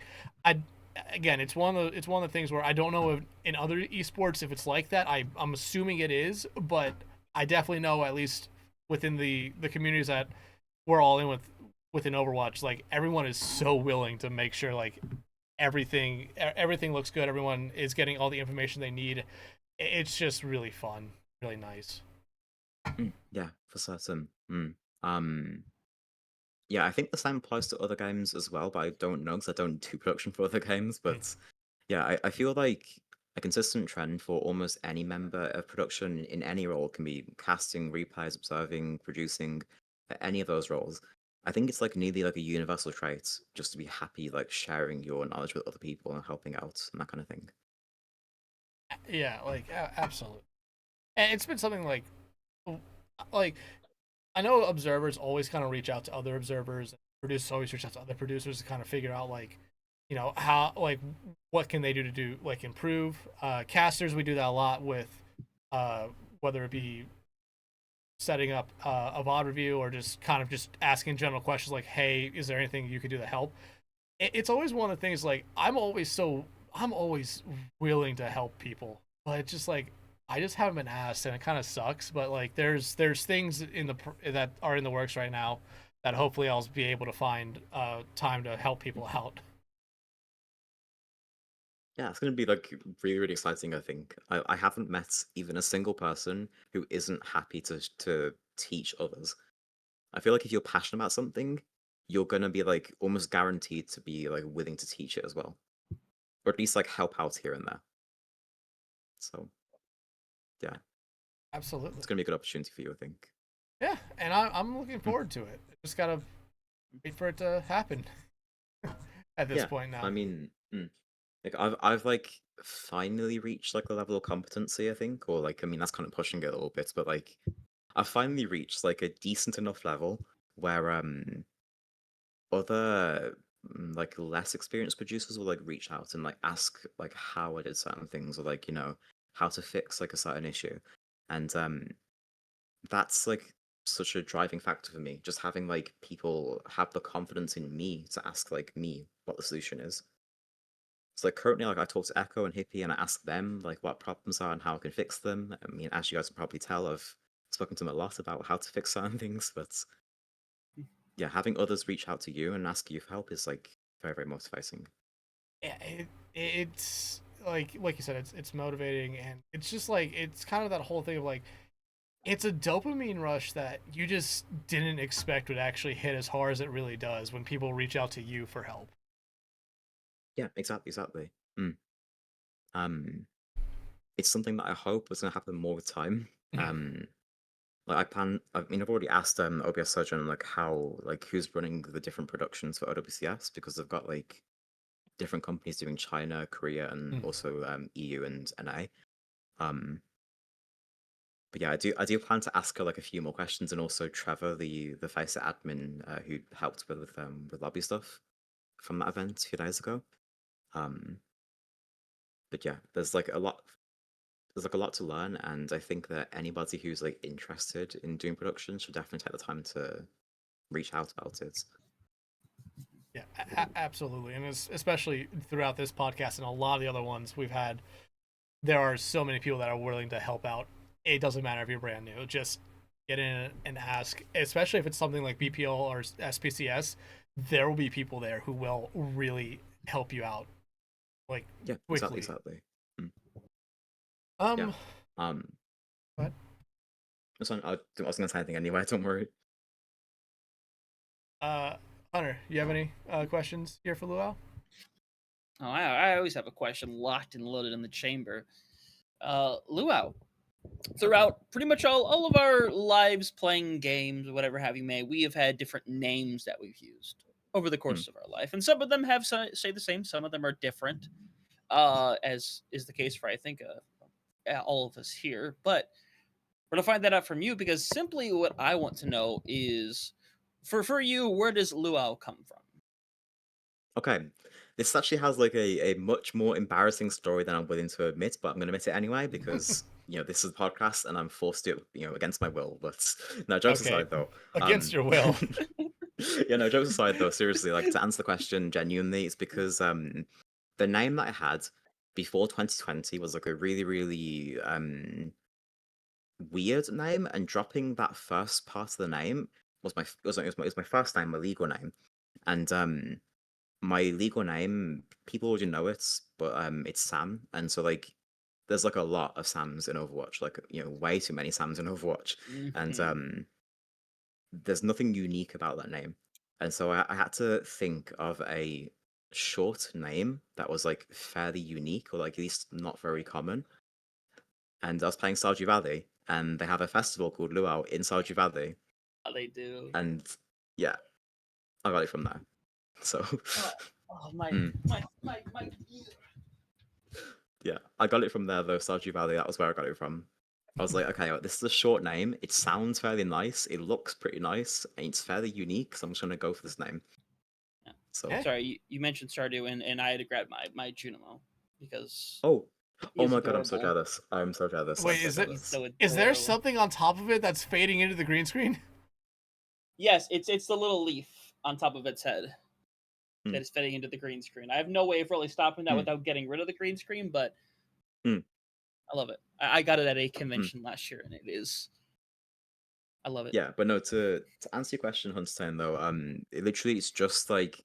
it's one of the things where I don't know if in other esports if it's like that. I'm assuming it is, but I definitely know at least within the communities that we're all in within Overwatch, like everyone is so willing to make sure like everything looks good. Everyone is getting all the information they need. It's just really fun, really nice. Yeah, for certain. Yeah, I think the same applies to other games as well, but I don't know because I don't do production for other games. But yeah, I feel like a consistent trend for almost any member of production in any role can be casting, replays, observing, producing, any of those roles. I think it's like nearly like a universal trait just to be happy like sharing your knowledge with other people and helping out and that kind of thing. Yeah, like absolutely. And it's been something like I know observers always kind of reach out to other observers, and producers always reach out to other producers to kind of figure out like how like what can they do to like improve. Casters, we do that a lot with whether it be setting up a VOD review or just kind of just asking general questions like, hey, is there anything you could do to help? It's always one of the things like I'm always willing to help people, but it's just like I just haven't been asked, and it kind of sucks. But like there's things that are in the works right now that hopefully I'll be able to find time to help people out. Yeah, it's going to be like really, really exciting. I think I haven't met even a single person who isn't happy to teach others. I feel like if you're passionate about something, you're gonna be like almost guaranteed to be like willing to teach it as well, or at least like help out here and there. So yeah, Absolutely. it's gonna be a good opportunity for you, I think. Yeah, and I'm looking forward to it. Just gotta wait for it to happen at this point now. I mean, like I've like finally reached like the level of competency, I think, or like I mean that's kind of pushing it a little bit, but like I've finally reached like a decent enough level where other like less experienced producers will like reach out and like ask like how I did certain things or like how to fix like a certain issue, and that's like such a driving factor for me, just having like people have the confidence in me to ask like me what the solution is. So like currently like I talk to Echo and Hippie and I ask them like what problems are and how I can fix them. I mean, as you guys can probably tell, I've spoken to them a lot about how to fix certain things, but yeah, having others reach out to you and ask you for help is like very, very motivating. Yeah, it's like you said, it's motivating, and it's just like it's kind of that whole thing of like it's a dopamine rush that you just didn't expect would actually hit as hard as it really does when people reach out to you for help. Yeah, exactly. Um, it's something that I hope is gonna happen more with time. Like I mean, I've already asked OBS Surgeon like how like who's running the different productions for OWCS because they've got like different companies doing China, Korea, and also EU and NA. But yeah, I do plan to ask her like a few more questions, and also Trevor, the FACEIT admin who helped with lobby stuff from that event a few days ago. But yeah, there's like a lot to learn, and I think that anybody who's like interested in doing production should definitely take the time to reach out about it. Yeah, absolutely, and especially throughout this podcast and a lot of the other ones we've had, there are so many people that are willing to help out. It doesn't matter if you're brand new; just get in and ask. Especially if it's something like BPL or SPCS, there will be people there who will really help you out, like Yeah, quickly. exactly. Yeah. What? I was gonna say anything anyway. Don't worry. Hunter, you have any questions here for Luau? Oh, I always have a question locked and loaded in the chamber. Luau, throughout pretty much all of our lives playing games, whatever have you may, we have had different names that we've used over the course of our life. And some of them have say the same, some of them are different, as is the case for, I think, all of us here. But we're going to find that out from you, because simply what I want to know is, for you, where does Luau come from? Okay, this actually has like a much more embarrassing story than I'm willing to admit, but I'm gonna admit it anyway because this is a podcast and I'm forced to against my will. But no, jokes aside though, against your will. Yeah, no, jokes aside though, seriously, like to answer the question genuinely, it's because the name that I had before 2020 was like a really really weird name, and dropping that first part of the name was my first name, my legal name, and my legal name, people already know it, but it's Sam, and so like there's like a lot of Sams in Overwatch, like way too many Sams in Overwatch, and there's nothing unique about that name, and so I had to think of a short name that was like fairly unique or like at least not very common. And I was playing Stardew Valley, and they have a festival called Luau in Stardew Valley. Oh, they do. And yeah, I got it from there. So my. Yeah, I got it from there though, Stardew Valley. That was where I got it from. I was like, okay, this is a short name. It sounds fairly nice. It looks pretty nice, and it's fairly unique. So I'm just gonna go for this name. Yeah. So sorry, you mentioned Stardew, and I had to grab my Junimo because oh my god, adorable. I'm so jealous. I'm so jealous. Wait, is there something on top of it that's fading into the green screen? Yes, it's the little leaf on top of its head that is fading into the green screen. I have no way of really stopping that without getting rid of the green screen, but I love it. I got it at a convention last year, and I love it. Yeah, but no, to answer your question, Huntertain, though, it's just like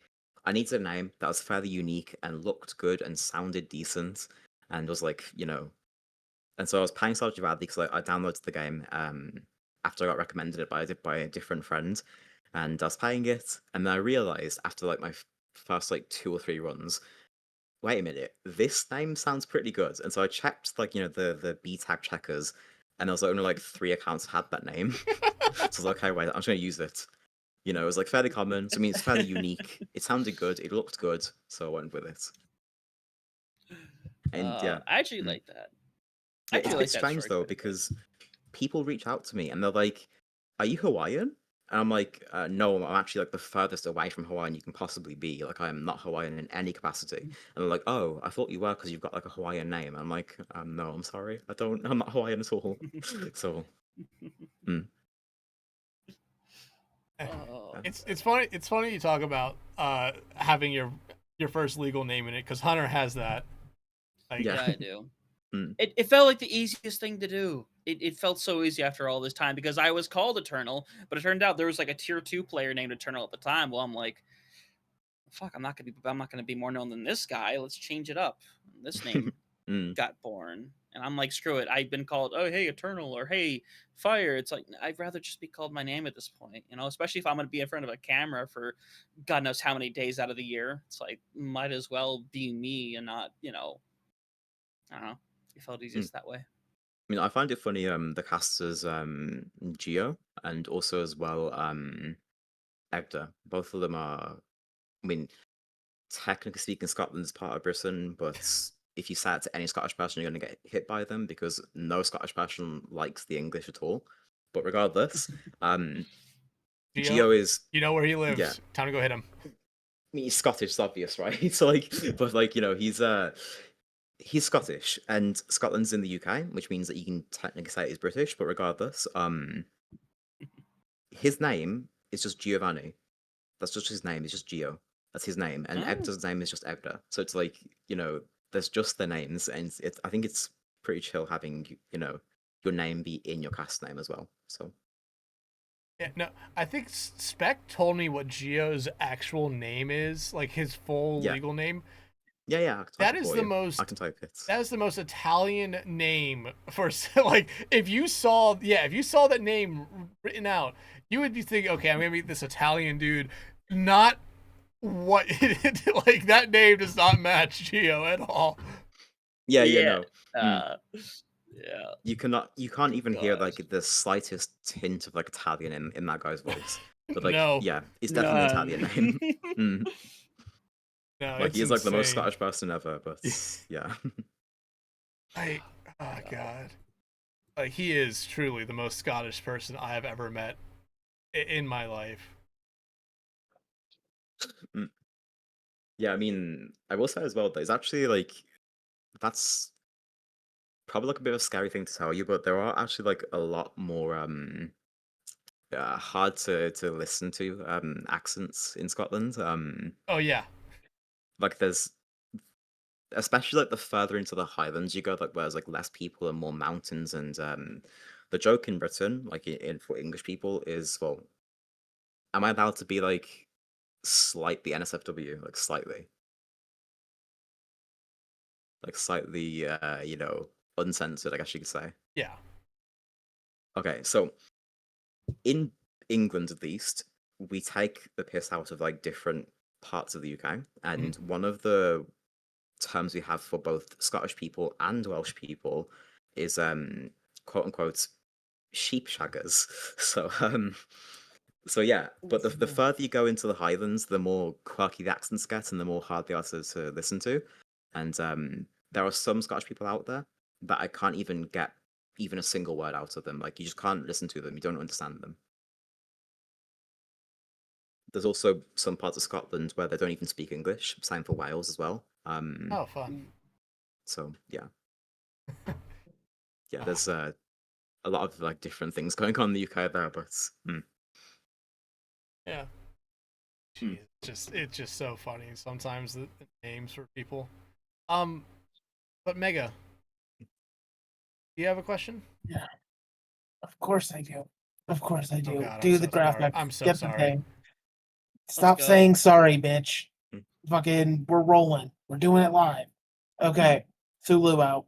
I needed a name that was fairly unique and looked good and sounded decent and was like, and so I was playing Stardew Valley because I downloaded the game, after I got recommended it by a different friend, and I was playing it, and then I realized after like my first like 2 or 3 runs, wait a minute, this name sounds pretty good. And so I checked like the B tag checkers, and there was only like 3 accounts had that name. So I was like, okay, wait, I'm just gonna use it. It was like fairly common. So I mean, it's fairly unique. It sounded good. It looked good. So I went with it. And yeah, I actually mm. like that. Yeah, I it's a actually bit like that strange story though quite a bit. because people reach out to me and they're like, "Are you Hawaiian?" And I'm like, "No, I'm actually like the furthest away from Hawaiian you can possibly be. Like, I am not Hawaiian in any capacity." And they're like, "Oh, I thought you were because you've got like a Hawaiian name." I'm like, "No, I'm sorry, I don't. I'm not Hawaiian at all." So, Oh, It's funny. It's funny you talk about having your first legal name in it because Hunter has that. Like, yeah, yeah, I do. Mm. It felt like the easiest thing to do. It felt so easy after all this time because I was called Eternal, but it turned out there was like a tier 2 player named Eternal at the time. Well, I'm like, fuck, I'm not gonna be more known than this guy. Let's change it up. This name Mm. got born, and I'm like, screw it. I've been called, oh hey Eternal or hey Fire. It's like I'd rather just be called my name at this point, especially if I'm gonna be in front of a camera for God knows how many days out of the year. It's like might as well be me and not, I don't know. It felt easiest that way. I mean, I find it funny. The casters, Geo, and also as well, Egda. Both of them are. I mean, technically speaking, Scotland's part of Britain, but if you say it to any Scottish person, you're going to get hit by them because no Scottish person likes the English at all. But regardless, Geo is, you know where he lives. yeah. Time to go hit him. I mean, he's Scottish, it's obvious, right? So like, but like he's Scottish, and Scotland's in the UK, which means that you can technically say he's British. But regardless, his name is just Giovanni. That's just his name. It's just Geo. That's his name, and Oh. Egda's name is just Egda. So it's like there's just the names, and it's I think it's pretty chill having your name be in your cast name as well. So Yeah, no, I think Spec told me what Gio's actual name is, like his full Yeah. legal name. yeah, That is the most. I can type it. That is the most Italian name for like if you saw that name written out, you would be thinking, okay, I'm gonna meet this Italian dude. Not what like that name does not match Gio at all. Yeah, Yeah. no. Yeah. You can't even hear Gosh. like the slightest hint of like Italian in that guy's voice. But like, No. yeah, it's definitely an Italian name. Mm. No, Like it's he's like the most insane. Scottish person ever, but yeah. Like, oh god, like he is truly the most Scottish person I have ever met in my life. Mm. Yeah, I mean, I will say as well, there's actually like that's probably like a bit of a scary thing to tell you, but there are actually like a lot more hard to listen to accents in Scotland. Oh yeah, Like there's especially like the further into the Highlands you go, like where there's like less people and more mountains, and the joke in Britain, like in for English people, is well, am I allowed to be like slightly NSFW, like slightly, uncensored, I guess you could say. yeah. Okay, so in England at least, we take the piss out of like different parts of the UK, and one of the terms we have for both Scottish people and Welsh people is quote unquote sheep shaggers. So yeah, but the further you go into the Highlands, the more quirky the accents get and the more hard they are to listen to. And there are some Scottish people out there that I can't even get even a single word out of them. Like you just can't listen to them. You don't understand them. There's also some parts of Scotland where they don't even speak English. Same for Wales as well. Oh fun. So yeah, there's a lot of like different things going on in the UK there, but Yeah. Jeez, it's just so funny sometimes the names for people. But Mega, do you have a question? Yeah, of course I do. Of course I do. God, I'm Do so the sorry. graphics. I'm so Get sorry. the thing. Stop go. saying sorry, bitch. Mm. Fucking, we're rolling. We're doing it live. Okay, so Luau.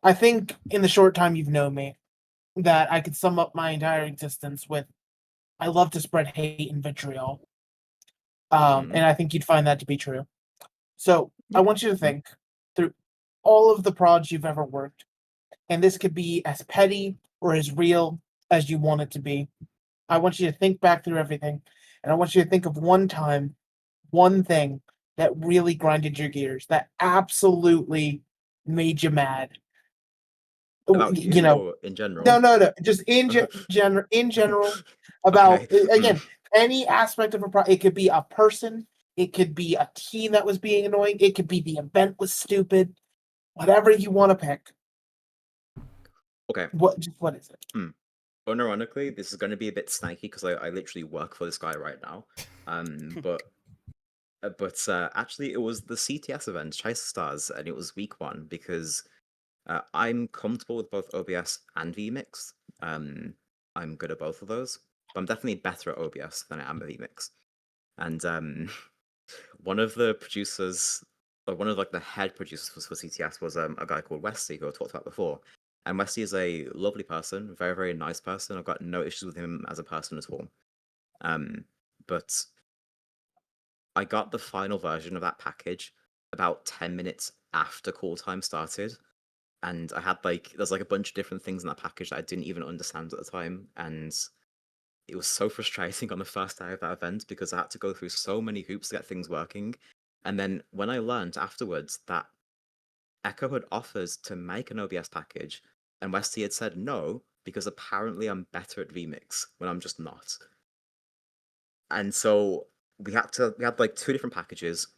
I think in the short time you've known me, that I could sum up my entire existence with. I love to spread hate and vitriol. And I think you'd find that to be true. So I want you to think through all of the prods you've ever worked, and this could be as petty or as real as you want it to be. I want you to think back through everything, and I want you to think of one time, one thing that really grinded your gears, that absolutely made you mad. About You you know, or in general? no, just in general about Okay. again any aspect of a pro. It could be a person, it could be a team that was being annoying, it could be the event was stupid. Whatever you want to pick. Okay. What is it? Unironically, this is going to be a bit snaky because I literally work for this guy right now. But actually, it was the CTS event, Chase Stars, and it was week 1 because I'm comfortable with both OBS and vMix. I'm good at both of those, but I'm definitely better at OBS than I am at vMix. And one of the producers, or one of like the head producers for CTS was a guy called Westy, who I talked about before. And Westy is a lovely person, very, very nice person. I've got no issues with him as a person at all. But I got the final version of that package about 10 minutes after call time started. And I had there's like a bunch of different things in that package that I didn't even understand at the time. And it was so frustrating on the first day of that event because I had to go through so many hoops to get things working. And then when I learned afterwards that Echo had offered to make an OBS package, and Westy had said no because apparently I'm better at vMix when I'm just not. And so we had like 2 different packages,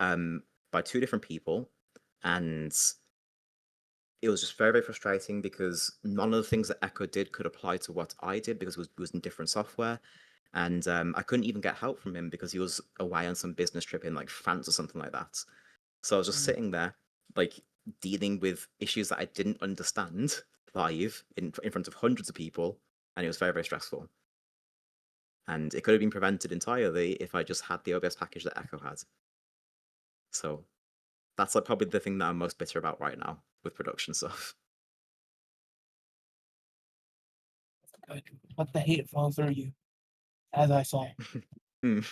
by 2 different people, and it was just very, very frustrating because none of the things that Echo did could apply to what I did because it was in different software. And I couldn't even get help from him because he was away on some business trip in like France or something like that. So I was just sitting there, like dealing with issues that I didn't understand live in front of hundreds of people, and it was very, very stressful. And it could have been prevented entirely if I just had the OBS package that Echo had. So that's like probably the thing that I'm most bitter about right now with production stuff. Good. Let the hate fall through you, as I say. But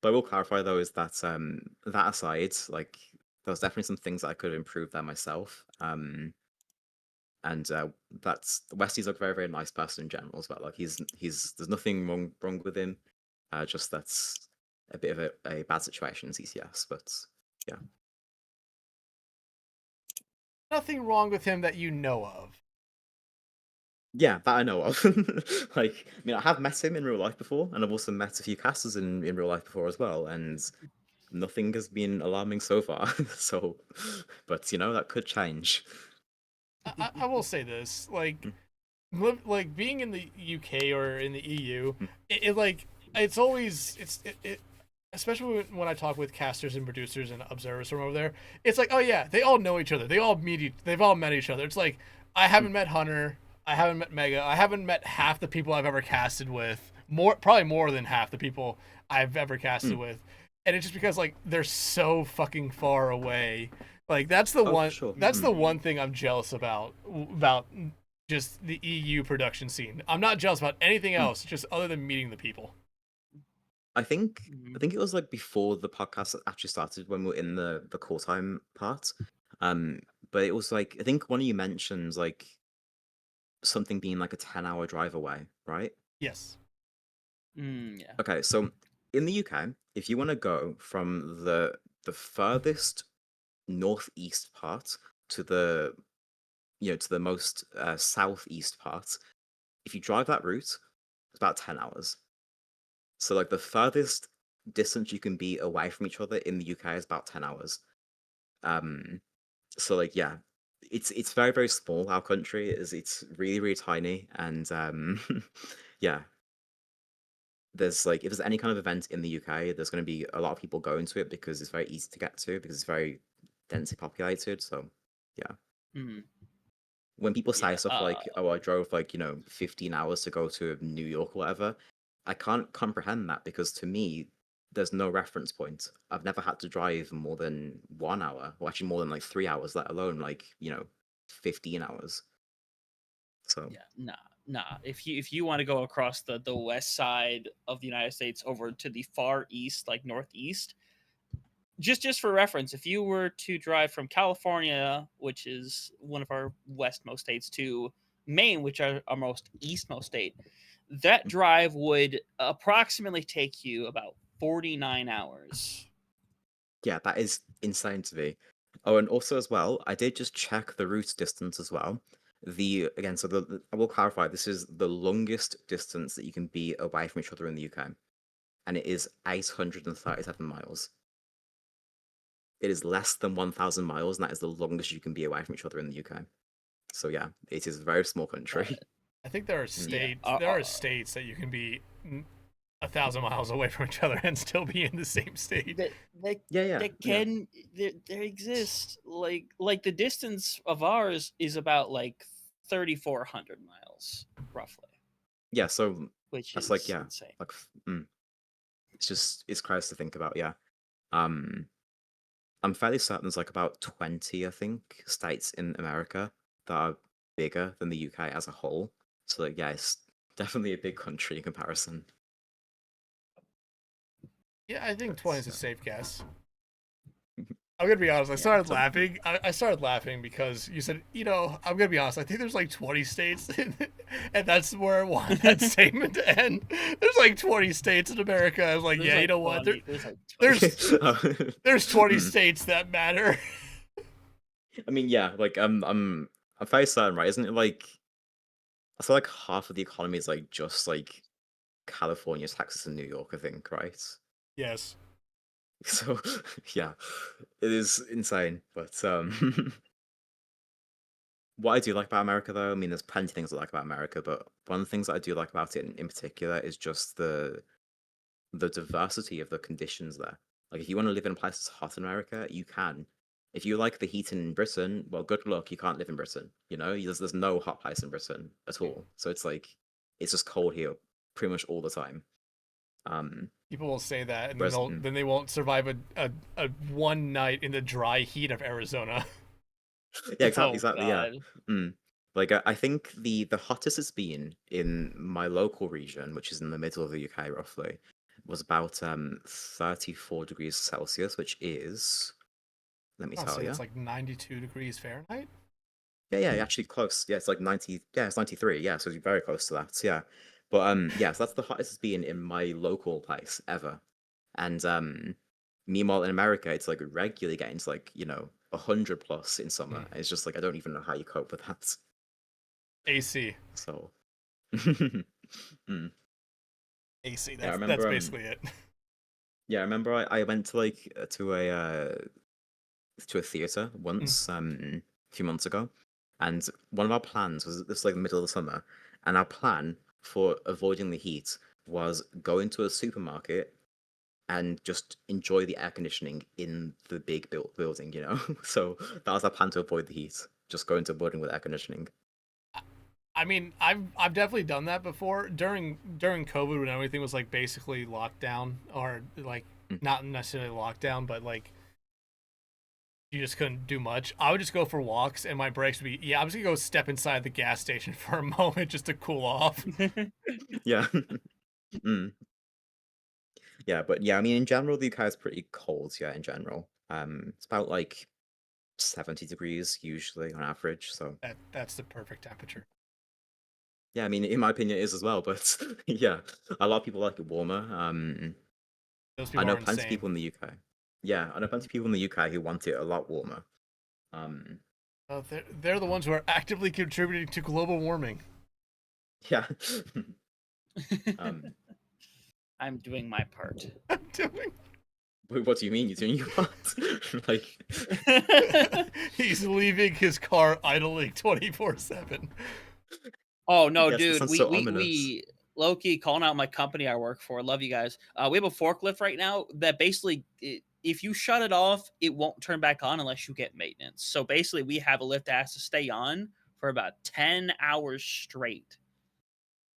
I will clarify though is that that aside, like there was definitely some things that I could have improved there myself. And that's Westy's a very, very nice person in general as well. Like he's there's nothing wrong with him. Just that's a bit of a bad situation in CCS, but yeah. Nothing wrong with him that you know of. Yeah, that I know of. Like, I mean, I have met him in real life before, and I've also met a few casters in real life before as well, and nothing has been alarming so far. So, but you know, that could change. I will say this, like, like being in the UK or in the EU, it like it's always especially when I talk with casters and producers and observers from over there, it's like, oh yeah, they all know each other. They've all met each other. It's like I haven't met Hunter, I haven't met Mega, I haven't met half the people I've ever casted with. Probably more than half the people I've ever casted with. And it's just because like they're so fucking far away. Like that's the one Sure. that's the one thing I'm jealous about just the EU production scene. I'm not jealous about anything else, just other than meeting the people. I think it was like before the podcast actually started when we were in the call time part. But it was like I think one of you mentions like something being like a 10-hour drive away, right? Yes. Yeah. Okay, so in the UK, if you want to go from the furthest northeast part to the to the most southeast part, if you drive that route, it's about 10 hours. So like the furthest distance you can be away from each other in the UK is about 10 hours. So like yeah, it's very, very small. Our country it's really, really tiny, and yeah, there's like if there's any kind of event in the UK, there's going to be a lot of people going to it because it's very easy to get to because it's very densely populated. So yeah. When people say Yeah. stuff like, "Oh, I drove like 15 hours to go to New York or whatever," I can't comprehend that because to me, there's no reference point. I've never had to drive more than 1 hour, or actually more than like 3 hours, let alone like 15 hours. So Yeah, nah. If you want to go across the west side of the United States over to the far east, like northeast, just for reference, if you were to drive from California, which is one of our westmost states, to Maine, which are our most eastmost state, that drive would approximately take you about 49 hours. yeah, that is insane to me. Oh, and also as well, I did just check the route distance as well. I will clarify, this is the longest distance that you can be away from each other in the UK, and it is 837 miles. It is less than 1,000 miles, and that is the longest you can be away from each other in the UK. So yeah, it is a very small country. I think there are states. Yeah, There are states that you can be 1,000 miles away from each other and still be in the same state. There exists like the distance of ours is about like 3,400 miles roughly. Yeah, so Which that's is like insane. like it's crazy to think about. Yeah, um, I'm fairly certain there's like about 20, I think, states in America that are bigger than the UK as a whole. So like, yeah, it's definitely a big country in comparison. Yeah, I think But, 20 is a safe guess. I'm gonna be honest. I started laughing. I started laughing because you said, I'm gonna be honest. I think there's like 20 states, and that's where I want that statement to end. There's like 20 states in America. I was like, There's like what? 20 there's like 20. There's 20 states that matter. I mean, yeah, like I'm fairly certain, right? Isn't it like I feel like half of the economy is like just like California, Texas, and New York, I think, right? Yes. So yeah, it is insane. But what I do like about America, though, I mean, there's plenty of things I like about America, but one of the things that I do like about it in particular is just the diversity of the conditions there. Like, if you want to live in a place that's hot in America, you can. If you like the heat in Britain, well, good luck. You can't live in Britain. There's no hot place in Britain at all. So it's like it's just cold here, pretty much all the time. People will say that, and Whereas, then they won't survive a one night in the dry heat of Arizona. yeah, Oh, exactly, yeah. God. Like I think the hottest it's been in my local region, which is in the middle of the UK roughly, was about 34 degrees Celsius, which is, let me I'll tell say you. it's like 92 degrees Fahrenheit. Yeah, actually close. Yeah, it's like 90. Yeah, it's 93. Yeah, so it's very close to that. Yeah, but yeah, so that's the hottest it's been in my local place ever. And meanwhile in America, it's like regularly getting to like 100 plus in summer. It's just like I don't even know how you cope with that. AC. So, mm. AC. Yeah, I That's remember. basically it. Yeah, I remember I went to like to a theater once a few months ago, and one of our plans was this like the middle of the summer, and our plan for avoiding the heat was go into a supermarket and just enjoy the air conditioning in the big building, So that was our plan to avoid the heat. Just go into a building with air conditioning. I mean, I've definitely done that before during COVID when everything was like basically locked down, or like not necessarily locked down, but like you just couldn't do much. I would just go for walks, and my breaks would be, I'm just gonna go step inside the gas station for a moment just to cool off. Yeah. mm. Yeah, but yeah, I mean, in general, the UK is pretty cold. Yeah, in general, it's about like 70 degrees usually on average. So That's the perfect temperature. yeah, I mean, in my opinion, it is as well. But yeah, a lot of people like it warmer. Those I people know are plenty of insane. people in the UK. Yeah, I know plenty of people in the UK who want it a lot warmer. They're the ones who are actively contributing to global warming. Yeah. I'm doing my part. I'm doing. What do you mean you're doing your part? Like, he's leaving his car idling 24/7. Oh no, yes, that dude. sounds so ominous. We low-key calling out my company I work for. Love you guys. We have a forklift right now that basically if you shut it off, it won't turn back on unless you get maintenance. So basically we have a lift that has to stay on for about 10 hours straight.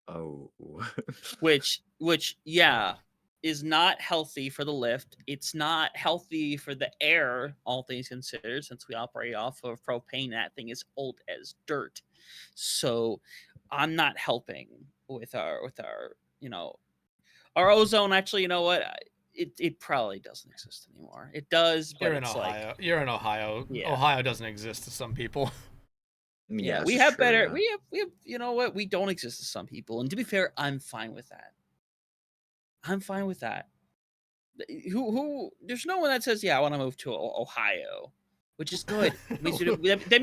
Oh. Which yeah, is not healthy for the lift. It's not healthy for the air, all things considered, since we operate off of propane. That thing is old as dirt. So I'm not helping with our our ozone. Actually, you know what? It probably doesn't exist anymore. It does, but You're in it's Ohio. like, You're in Ohio. Yeah. Ohio doesn't exist to some people. yeah, that's we just have true, better. yeah. We have. You know what? We don't exist to some people, and to be fair, I'm fine with that. I'm fine with that. Who? There's no one that says, "Yeah, I want to move to Ohio," which is good. That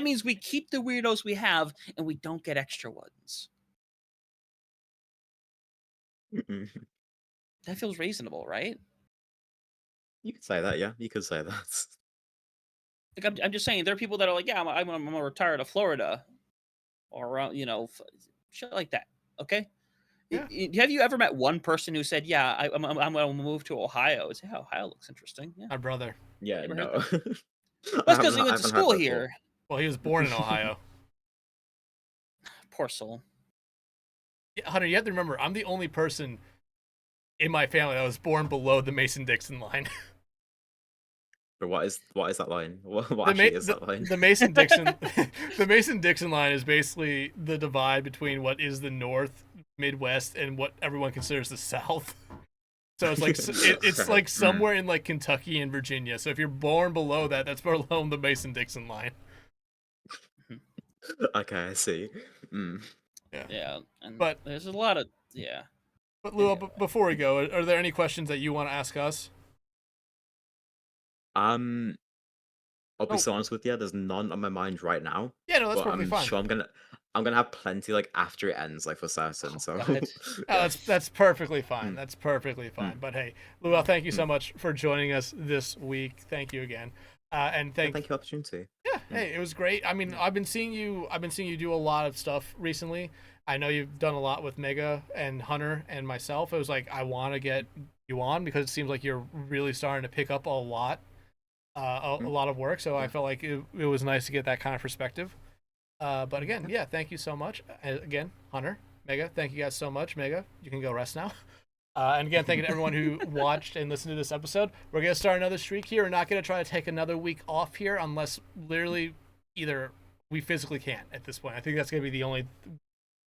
means we keep the weirdos we have, and we don't get extra ones. That feels reasonable, right? You could say that, yeah. You could say that. Like I'm just saying, there are people that are like, "Yeah, I'm gonna retire to Florida," or shit like that. Okay. Yeah. Have you ever met one person who said, "Yeah, I'm going to move to Ohio"? It's, yeah, Ohio looks interesting. Yeah, My brother. Yeah, Never no. that's because he went to school heard that here. Well, he was born in Ohio. Poor soul. Yeah, Hunter, you have to remember, I'm the only person in my family that was born below the Mason-Dixon line. But what is that line? What The actually is that line? The Mason-Dixon the Mason-Dixon line is basically the divide between what is the North, Midwest, and what everyone considers the South. So it's like it's like somewhere in like Kentucky and Virginia. So if you're born below that, that's below the Mason-Dixon line. Okay, I see. Yeah, and But there's a lot of But Luau, Anyway. before we go, are there any questions that you want to ask us? I'll be so honest with you. There's none on my mind right now. Yeah, no, that's but perfectly I'm fine. sure I'm gonna have plenty like after it ends, like for certain. So Oh, that's perfectly fine. That's perfectly fine. But hey, Luau, thank you so much for joining us this week. Thank you again, and thank you for the opportunity. Yeah, hey, it was great. I mean, I've been seeing you do a lot of stuff recently. I know you've done a lot with Mega and Hunter and myself. It was like I want to get you on because it seems like you're really starting to pick up a lot of work. So I felt like it was nice to get that kind of perspective. But again, yeah, thank you so much. Again, Hunter, Mega, thank you guys so much. Mega, you can go rest now. And again, thank you to everyone who watched and listened to this episode. We're going to start another streak here. We're not going to try to take another week off here unless literally either we physically can at this point. I think that's going to be the only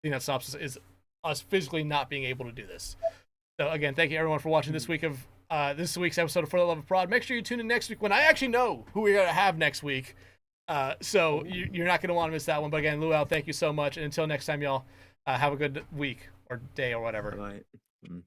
thing that stops us is us physically not being able to do this. So again, thank you everyone for watching this week's episode of For the Love of Prod. Make sure you tune in next week when I actually know who we're going to have next week. So you're not going to want to miss that one. But again, Luau, thank you so much. And until next time, y'all, have a good week or day or whatever. Bye.